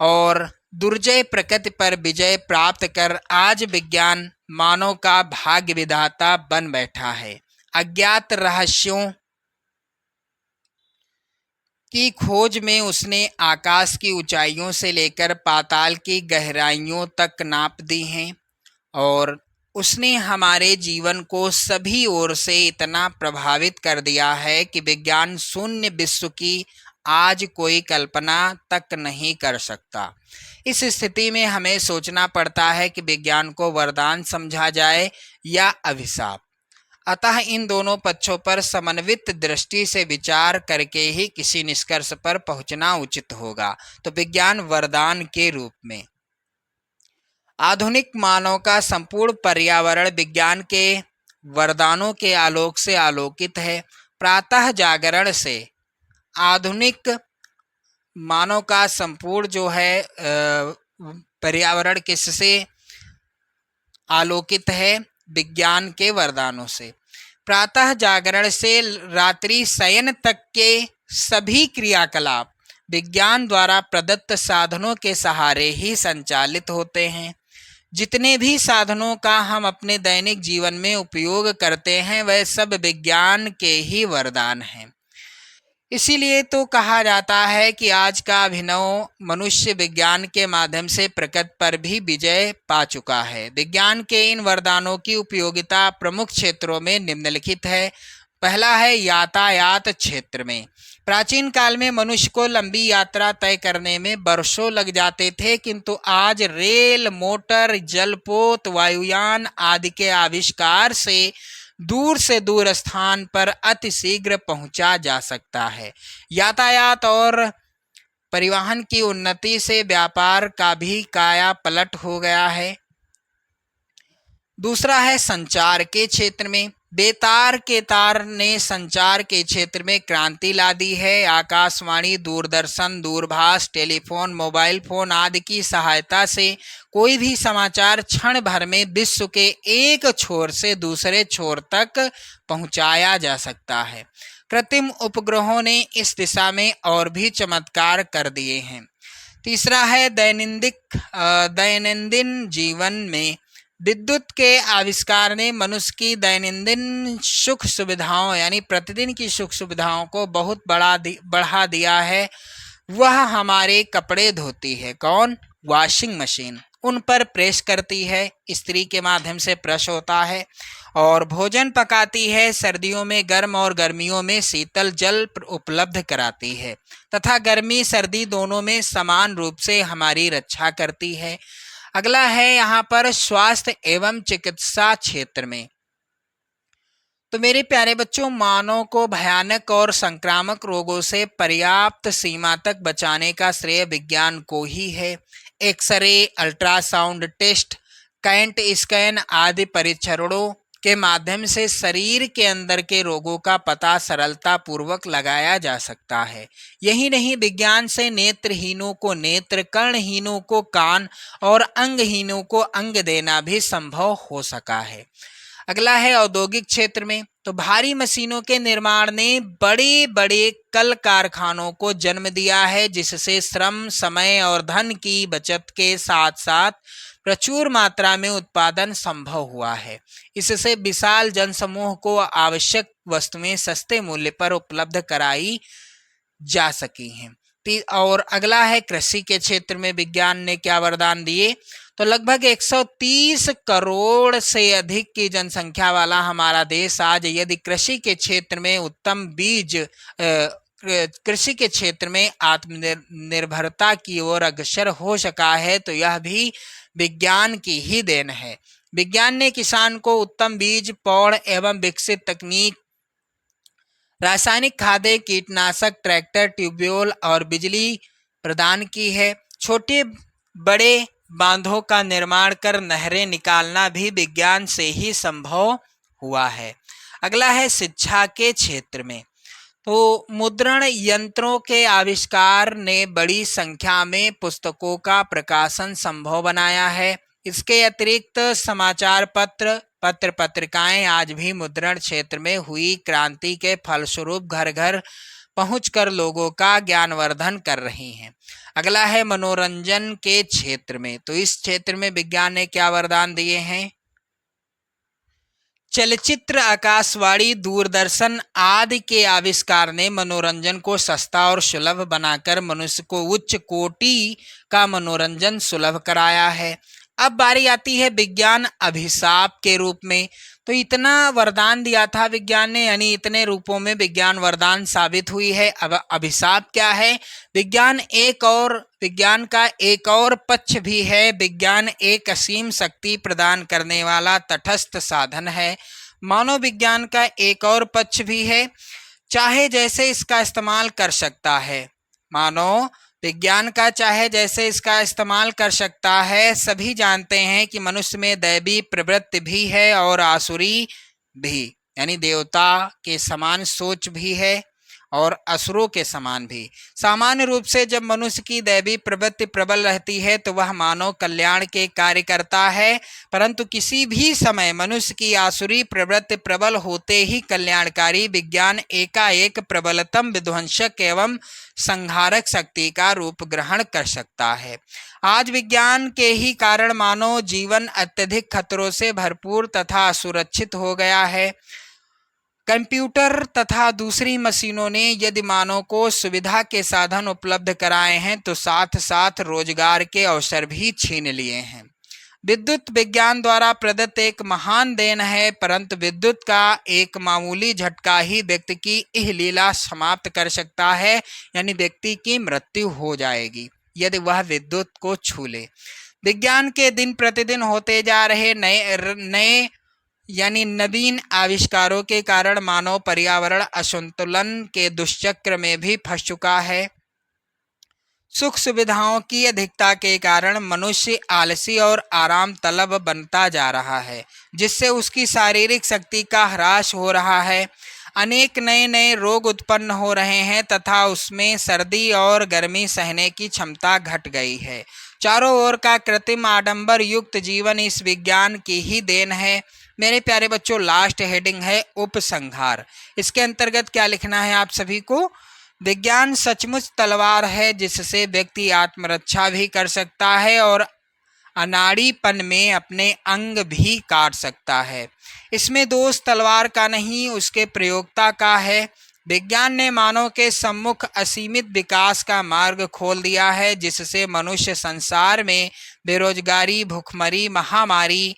और दुर्जय प्रकृति पर विजय प्राप्त कर आज विज्ञान मानव का भाग्य विधाता बन बैठा है। अज्ञात रहस्यों की खोज में उसने आकाश की ऊंचाइयों से लेकर पाताल की गहराइयों तक नाप दी हैं और उसने हमारे जीवन को सभी ओर से इतना प्रभावित कर दिया है कि विज्ञान शून्य विश्व की आज कोई कल्पना तक नहीं कर सकता। इस स्थिति में हमें सोचना पड़ता है कि विज्ञान को वरदान समझा जाए या अभिशाप। अतः इन दोनों पक्षों पर समन्वित दृष्टि से विचार करके ही किसी निष्कर्ष पर पहुंचना उचित होगा। तो विज्ञान वरदान के रूप में आधुनिक मानव का संपूर्ण पर्यावरण विज्ञान के वरदानों के आलोक से आलोकित है। प्रातः जागरण से आधुनिक मानव का संपूर्ण जो है पर्यावरण किससे आलोकित है? विज्ञान के वरदानों से। प्रातः जागरण से रात्रि शयन तक के सभी क्रियाकलाप विज्ञान द्वारा प्रदत्त साधनों के सहारे ही संचालित होते हैं। जितने भी साधनों का हम अपने दैनिक जीवन में उपयोग करते हैं वह सब विज्ञान के ही वरदान हैं। इसीलिए तो कहा जाता है कि आज का अभिनव मनुष्य विज्ञान के माध्यम से प्रकृति पर भी विजय पा चुका है। विज्ञान के इन वरदानों की उपयोगिता प्रमुख क्षेत्रों में निम्नलिखित है। पहला है यातायात क्षेत्र में। प्राचीन काल में मनुष्य को लंबी यात्रा तय करने में वर्षों लग जाते थे, किंतु आज रेल, मोटर, जलपोत, वायुयान आदि के आविष्कार से दूर स्थान पर अति शीघ्र पहुंचा जा सकता है। यातायात और परिवहन की उन्नति से व्यापार का भी काया पलट हो गया है। दूसरा है संचार के क्षेत्र में। बेतार के तार ने संचार के क्षेत्र में क्रांति ला दी है। आकाशवाणी, दूरदर्शन, दूरभाष, टेलीफोन, मोबाइल फोन आदि की सहायता से कोई भी समाचार क्षण भर में विश्व के एक छोर से दूसरे छोर तक पहुंचाया जा सकता है। कृत्रिम उपग्रहों ने इस दिशा में और भी चमत्कार कर दिए हैं। तीसरा है दैनंदिन जीवन में विद्युत के आविष्कार ने मनुष्य की दैनंदिन सुख सुविधाओं यानी प्रतिदिन की सुख सुविधाओं को बहुत बढ़ा दिया है। वह हमारे कपड़े धोती है। कौन? Washing machine. उन पर प्रेस करती है, इस्त्री के माध्यम से प्रेस होता है, और भोजन पकाती है। सर्दियों में गर्म और गर्मियों में शीतल जल उपलब्ध कराती है तथा गर्मी सर्दी दोनों में समान रूप से हमारी रक्षा करती है। अगला है यहाँ पर स्वास्थ्य एवं चिकित्सा क्षेत्र में। तो मेरे प्यारे बच्चों, मानव को भयानक और संक्रामक रोगों से पर्याप्त सीमा तक बचाने का श्रेय विज्ञान को ही है। एक्सरे, अल्ट्रासाउंड टेस्ट, कैंट स्कैन आदि परीक्षणों के माध्यम से शरीर के अंदर के रोगों का पता सरलता पूर्वक लगाया जा सकता है। यही नहीं, विज्ञान से नेत्रहीनों को नेत्र, कर्णहीनों को कान और अंगहीनों को अंग देना भी संभव हो सका है। अगला है औद्योगिक क्षेत्र में। तो भारी मशीनों के निर्माण ने बड़े बड़े कल कारखानों को जन्म दिया है, जिससे श्रम, समय और धन की बचत के साथ साथ प्रचुर मात्रा में उत्पादन संभव हुआ है। इससे विशाल जनसमूह को आवश्यक वस्तुएं सस्ते मूल्य पर उपलब्ध कराई जा सकी हैं। और अगला है कृषि के क्षेत्र में विज्ञान ने क्या वरदान दिए। तो लगभग 130 करोड़ से अधिक की जनसंख्या वाला हमारा देश आज यदि कृषि के क्षेत्र में उत्तम बीज कृषि के क्षेत्र में आत्मनिर्भरता की ओर अग्रसर हो सका है, तो यह भी विज्ञान की ही देन है। विज्ञान ने किसान को उत्तम बीज, पौध एवं विकसित तकनीक, रासायनिक खादें, कीटनाशक, ट्रैक्टर, ट्यूबवेल और बिजली प्रदान की है। छोटे बड़े बांधों का निर्माण कर नहरें निकालना भी विज्ञान से ही संभव हुआ है। अगला है शिक्षा के क्षेत्र में। तो मुद्रण यंत्रों के आविष्कार ने बड़ी संख्या में पुस्तकों का प्रकाशन संभव बनाया है। इसके अतिरिक्त समाचार पत्र पत्रिकाएं आज भी मुद्रण क्षेत्र में हुई क्रांति के फलस्वरूप घर घर पहुंचकर लोगों का ज्ञानवर्धन कर रही हैं। अगला है मनोरंजन के क्षेत्र में। तो इस क्षेत्र में विज्ञान ने क्या वरदान दिए हैं चलचित्र, आकाशवाणी, दूरदर्शन आदि के आविष्कार ने मनोरंजन को सस्ता और सुलभ बनाकर मनुष्य को उच्च कोटि का मनोरंजन सुलभ कराया है। अब बारी आती है विज्ञान अभिशाप के रूप में। तो इतना वरदान दिया था विज्ञान ने, यानी इतने रूपों में विज्ञान वरदान साबित हुई है। अब अभिशाप क्या है? विज्ञान का एक और पक्ष भी है। विज्ञान एक असीम शक्ति प्रदान करने वाला तटस्थ साधन है। मानव विज्ञान का एक और पक्ष भी है, चाहे जैसे इसका इस्तेमाल कर सकता है। मानव विज्ञान का चाहे जैसे इसका इस्तेमाल कर सकता है। सभी जानते हैं कि मनुष्य में दैवी प्रवृत्ति भी है और आसुरी भी, यानी देवता के समान सोच भी है और असुरों के समान भी। सामान्य रूप से जब मनुष्य की दैवी प्रवृत्ति प्रबल रहती है तो वह मानव कल्याण के कार्य करता है, परंतु किसी भी समय मनुष्य की आसुरी प्रवृत्ति प्रबल होते ही कल्याणकारी विज्ञान एकाएक प्रबलतम विध्वंसक एवं संहारक शक्ति का रूप ग्रहण कर सकता है। आज विज्ञान के ही कारण मानव जीवन अत्यधिक खतरों से भरपूर तथा असुरक्षित हो गया है। कंप्यूटर तथा दूसरी मशीनों ने यदि मानव को सुविधा के साधन उपलब्ध कराए हैं तो साथ साथ रोजगार के अवसर भी छीन लिए हैं। विद्युत विज्ञान द्वारा प्रदत्त एक महान देन है, परंतु विद्युत का एक मामूली झटका ही व्यक्ति की यह लीला समाप्त कर सकता है, यानी व्यक्ति की मृत्यु हो जाएगी यदि वह विद्युत को छू ले। विज्ञान के दिन प्रतिदिन होते जा रहे नए यानी नवीन आविष्कारों के कारण मानव पर्यावरण असंतुलन के दुष्चक्र में भी फंस चुका है। सुख सुविधाओं की अधिकता के कारण मनुष्य आलसी और आराम तलब बनता जा रहा है, जिससे उसकी शारीरिक शक्ति का ह्रास हो रहा है। अनेक नए नए रोग उत्पन्न हो रहे हैं तथा उसमें सर्दी और गर्मी सहने की क्षमता घट गई है। चारों ओर का कृत्रिम आडंबर युक्त जीवन इस विज्ञान की ही देन है। मेरे प्यारे बच्चों, लास्ट हेडिंग है उपसंहार। इसके अंतर्गत क्या लिखना है आप सभी को? विज्ञान सचमुच तलवार है जिससे व्यक्ति आत्मरक्षा भी कर सकता है और अनाड़ीपन में अपने अंग भी काट सकता है। इसमें दोष तलवार का नहीं, उसके प्रयोक्ता का है। विज्ञान ने मानव के सम्मुख असीमित विकास का मार्ग खोल दिया है, जिससे मनुष्य संसार में बेरोजगारी, भूखमरी, महामारी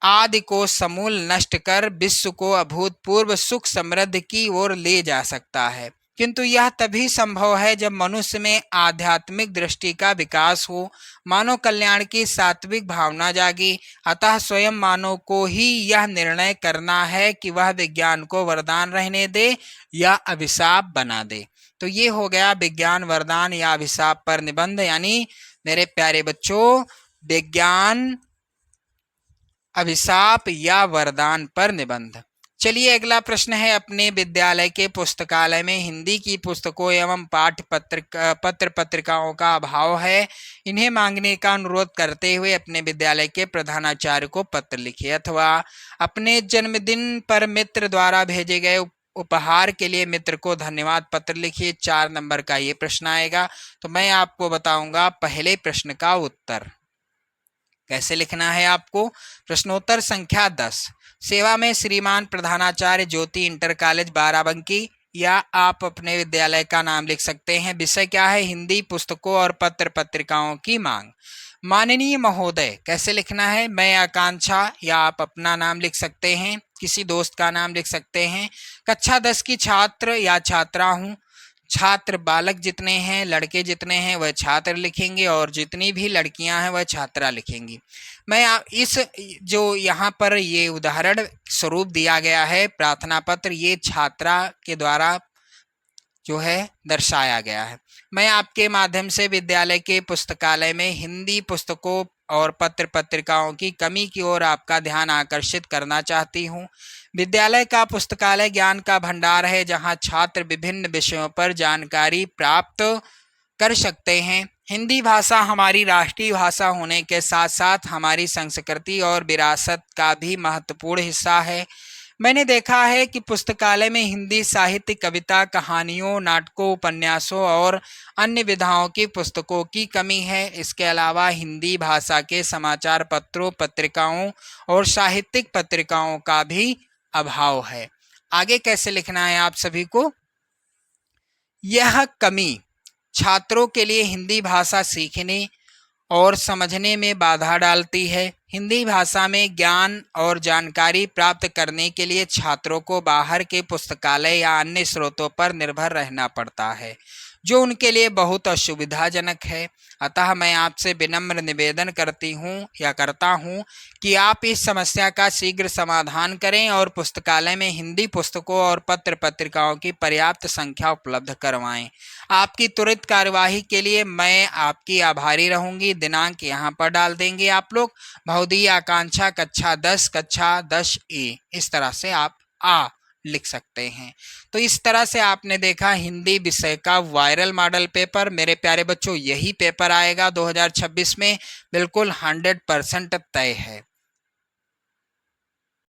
आदि को समूल नष्ट कर विश्व को अभूतपूर्व सुख समृद्धि की ओर ले जा सकता है। किंतु यह तभी संभव है जब मनुष्य में आध्यात्मिक दृष्टि का विकास हो, मानव कल्याण की सात्विक भावना जागी। अतः स्वयं मानव को ही यह निर्णय करना है कि वह विज्ञान को वरदान रहने दे या अभिशाप बना दे। तो ये हो गया विज्ञान वरदान या अभिशाप पर निबंध, यानी मेरे प्यारे बच्चों विज्ञान अभिशाप या वरदान पर निबंध। चलिए अगला प्रश्न है, अपने विद्यालय के पुस्तकालय में हिंदी की पुस्तकों एवं पाठ्य पत्र पत्रिकाओं का अभाव है। इन्हें मांगने का अनुरोध करते हुए अपने विद्यालय के प्रधानाचार्य को पत्र लिखिए, अथवा अपने जन्मदिन पर मित्र द्वारा भेजे गए उपहार के लिए मित्र को धन्यवाद पत्र लिखिए। 4 नंबर का ये प्रश्न आएगा। तो मैं आपको बताऊंगा पहले प्रश्न का उत्तर कैसे लिखना है आपको। प्रश्नोत्तर संख्या 10, सेवा में श्रीमान प्रधानाचार्य ज्योति इंटर कॉलेज बाराबंकी, या आप अपने विद्यालय का नाम लिख सकते हैं। विषय क्या है? हिंदी पुस्तकों और पत्र पत्रिकाओं की मांग। माननीय महोदय कैसे लिखना है? मैं आकांक्षा, या आप अपना नाम लिख सकते हैं, किसी दोस्त का नाम लिख सकते हैं। कक्षा 10 की छात्र या छात्रा हूँ। छात्र बालक जितने हैं, लड़के जितने हैं वह छात्र लिखेंगे, और जितनी भी लड़कियां हैं वह छात्रा लिखेंगी। मैं इस जो यहाँ पर ये उदाहरण स्वरूप दिया गया है प्रार्थना पत्र, ये छात्रा के द्वारा जो है दर्शाया गया है। मैं आपके माध्यम से विद्यालय के पुस्तकालय में हिंदी पुस्तकों और पत्र पत्रिकाओं की कमी की ओर आपका ध्यान आकर्षित करना चाहती हूँ। विद्यालय का पुस्तकालय ज्ञान का भंडार है, जहाँ छात्र विभिन्न विषयों पर जानकारी प्राप्त कर सकते हैं। हिंदी भाषा हमारी राष्ट्रीय भाषा होने के साथ साथ हमारी संस्कृति और विरासत का भी महत्वपूर्ण हिस्सा है। मैंने देखा है कि पुस्तकालय में हिंदी साहित्य, कविता, कहानियों, नाटकों, उपन्यासों और अन्य विधाओं की पुस्तकों की कमी है। इसके अलावा हिंदी भाषा के समाचार पत्रों, पत्रिकाओं और साहित्यिक पत्रिकाओं का भी अभाव है। आगे कैसे लिखना है आप सभी को? यह कमी छात्रों के लिए हिंदी भाषा सीखने और समझने में बाधा डालती है। हिंदी भाषा में ज्ञान और जानकारी प्राप्त करने के लिए छात्रों को बाहर के पुस्तकालय या अन्य स्रोतों पर निर्भर रहना पड़ता है, जो उनके लिए बहुत असुविधाजनक है। अतः मैं आपसे विनम्र निवेदन करता हूँ कि आप इस समस्या का शीघ्र समाधान करें और पुस्तकालय में हिंदी पुस्तकों और पत्र पत्रिकाओं की पर्याप्त संख्या उपलब्ध करवाएं। आपकी त्वरित कार्यवाही के लिए मैं आपकी आभारी रहूंगी। दिनांक यहाँ पर डाल देंगे आप लोग। बहुधीय आकांक्षा कक्षा 10 ए, इस तरह से आप लिख सकते हैं। तो इस तरह से आपने देखा हिंदी विषय का वायरल मॉडल पेपर। मेरे प्यारे बच्चों, यही पेपर आएगा 2026 में, बिल्कुल 100% तय है।